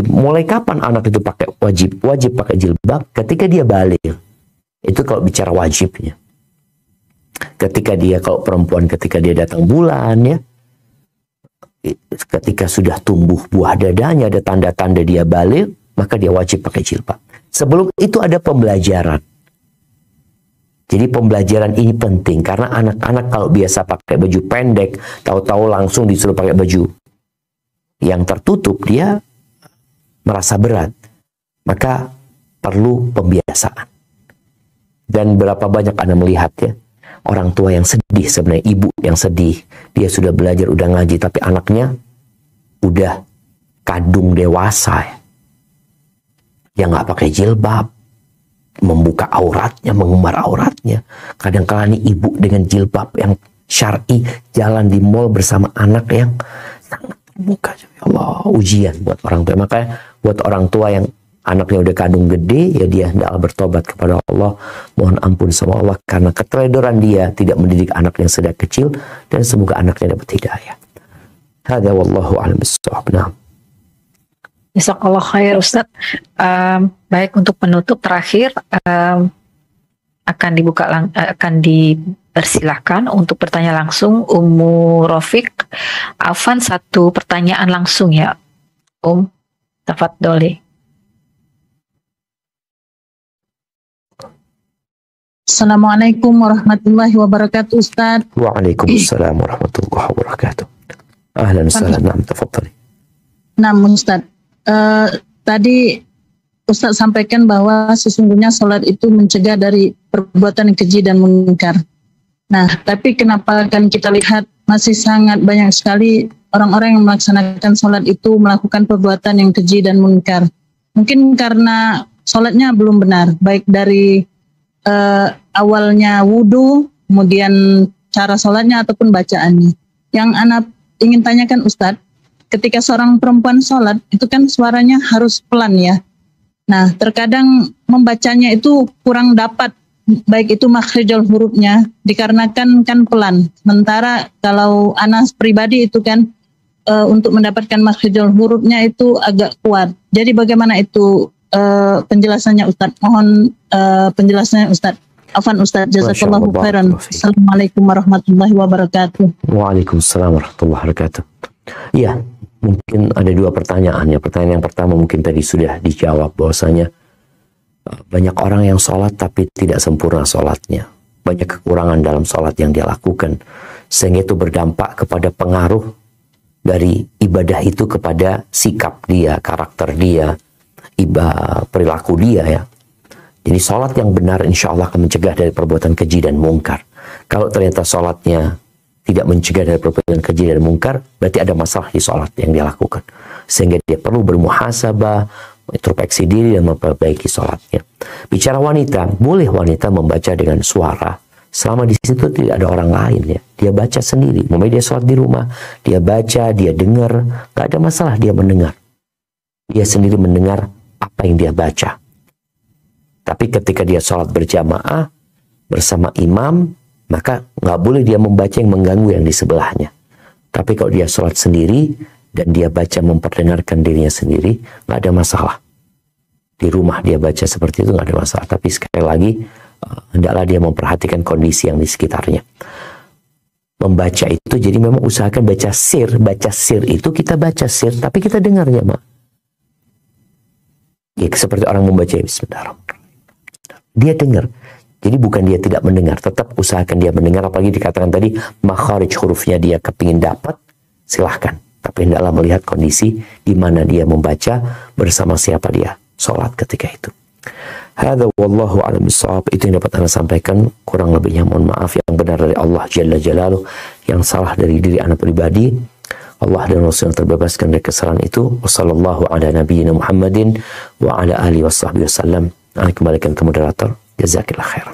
mulai kapan anak itu pakai wajib pakai jilbab? Ketika dia balik. Itu kalau bicara wajibnya. Ketika dia, kalau perempuan ketika dia datang bulan ya, ketika sudah tumbuh buah dadanya, ada tanda-tanda dia balik, maka dia wajib pakai jilbab. Sebelum itu ada pembelajaran. Jadi pembelajaran ini penting karena anak-anak kalau biasa pakai baju pendek, tahu-tahu langsung disuruh pakai baju yang tertutup, dia merasa berat. Maka perlu pembiasaan. Dan berapa banyak Anda melihat ya, orang tua yang sedih sebenarnya, ibu yang sedih. Dia sudah belajar, udah ngaji, tapi anaknya udah kadung dewasa ya. Dia nggak pakai jilbab, membuka auratnya, mengumbar auratnya. Kadang-kala nih ibu dengan jilbab yang syar'i jalan di mall bersama anak yang sangat terbuka. Ya Allah, ujian buat orang tua. Makanya buat orang tua yang anaknya udah kandung gede, ya dia hendaklah bertobat kepada Allah, mohon ampun sama Allah karena keteledoran dia tidak mendidik anak yang sedang kecil, dan semoga anaknya dapat hidayah. Hadza wallahu a'lam bissawab. Nah.
Jazakallah khair Ustaz. Baik, untuk penutup terakhir akan dipersilahkan untuk bertanya langsung Ummu Rafiq. Afan, satu pertanyaan langsung ya tafadholi.
Assalamualaikum warahmatullahi wabarakatuh Ustaz.
Waalaikumsalam warahmatullahi wabarakatuh. Ahlan wa sahlan. Naam, tafadhali.
Naam Ustaz. Tadi Ustaz sampaikan bahwa sesungguhnya sholat itu mencegah dari perbuatan yang keji dan munkar. Nah, tapi kenapa kan kita lihat masih sangat banyak sekali orang-orang yang melaksanakan sholat itu melakukan perbuatan yang keji dan munkar. Mungkin karena sholatnya belum benar, baik dari awalnya wudhu, kemudian cara sholatnya ataupun bacaannya. Yang Ana ingin tanyakan Ustadz, ketika seorang perempuan sholat, itu kan suaranya harus pelan ya. Nah, terkadang membacanya itu kurang dapat, baik itu makhrijul hurufnya, dikarenakan kan pelan. Sementara kalau Ana pribadi itu kan, untuk mendapatkan makhrijul hurufnya itu agak kuat. Jadi bagaimana itu penjelasannya Ustadz? Mohon penjelasannya Ustadz. Afan Ustadz, jazakallahu khairan. Assalamualaikum warahmatullahi wabarakatuh.
Waalaikumsalam warahmatullahi wabarakatuh. Iya, mungkin ada dua pertanyaan ya. Pertanyaan yang pertama mungkin tadi sudah dijawab, bahwasanya banyak orang yang sholat tapi tidak sempurna sholatnya. Banyak kekurangan dalam sholat yang dia lakukan, sehingga itu berdampak kepada pengaruh dari ibadah itu kepada sikap dia, karakter dia, perilaku dia ya. Jadi sholat yang benar insya Allah akan mencegah dari perbuatan keji dan mungkar. Kalau ternyata sholatnya tidak mencegah dari perbuatan keji dan mungkar, berarti ada masalah di sholat yang dia lakukan. Sehingga dia perlu bermuhasabah, introspeksi diri dan memperbaiki sholatnya. Bicara wanita, boleh wanita membaca dengan suara selama di situ tidak ada orang lain ya. Dia baca sendiri. Mulai dia sholat di rumah, dia baca, dia dengar, gak ada masalah dia mendengar. Dia sendiri mendengar apa yang dia baca. Tapi ketika dia sholat berjamaah bersama imam, maka nggak boleh dia membaca yang mengganggu yang di sebelahnya. Tapi kalau dia sholat sendiri dan dia baca memperdengarkan dirinya sendiri, nggak ada masalah. Di rumah dia baca seperti itu nggak ada masalah. Tapi sekali lagi, hendaklah dia memperhatikan kondisi yang di sekitarnya. Membaca itu, jadi memang usahakan baca sir. Baca sir itu kita baca sir, tapi kita dengarnya, Mak. Ya, seperti orang membaca bismillahirrahmanirrahim. Dia dengar. Jadi bukan dia tidak mendengar, tetap usahakan dia mendengar. Apalagi dikatakan tadi makharij hurufnya dia kepingin dapat, silahkan. Tapi hendaklah melihat kondisi di mana dia membaca, bersama siapa dia sholat ketika itu. Hadza wallahu a'lam bissawab. Itu yang dapat Anda sampaikan. Kurang lebihnya mohon maaf. Yang benar dari Allah Jalla Jalaluh, yang salah dari diri Anda pribadi. Allah dan Rasul yang terbebaskan dari kesalahan itu. Wassallallahu ala nabiyyina Muhammadin wa ala alihi washabbihi wasallam. Kembalikan ke moderator. Jazakillah khairan.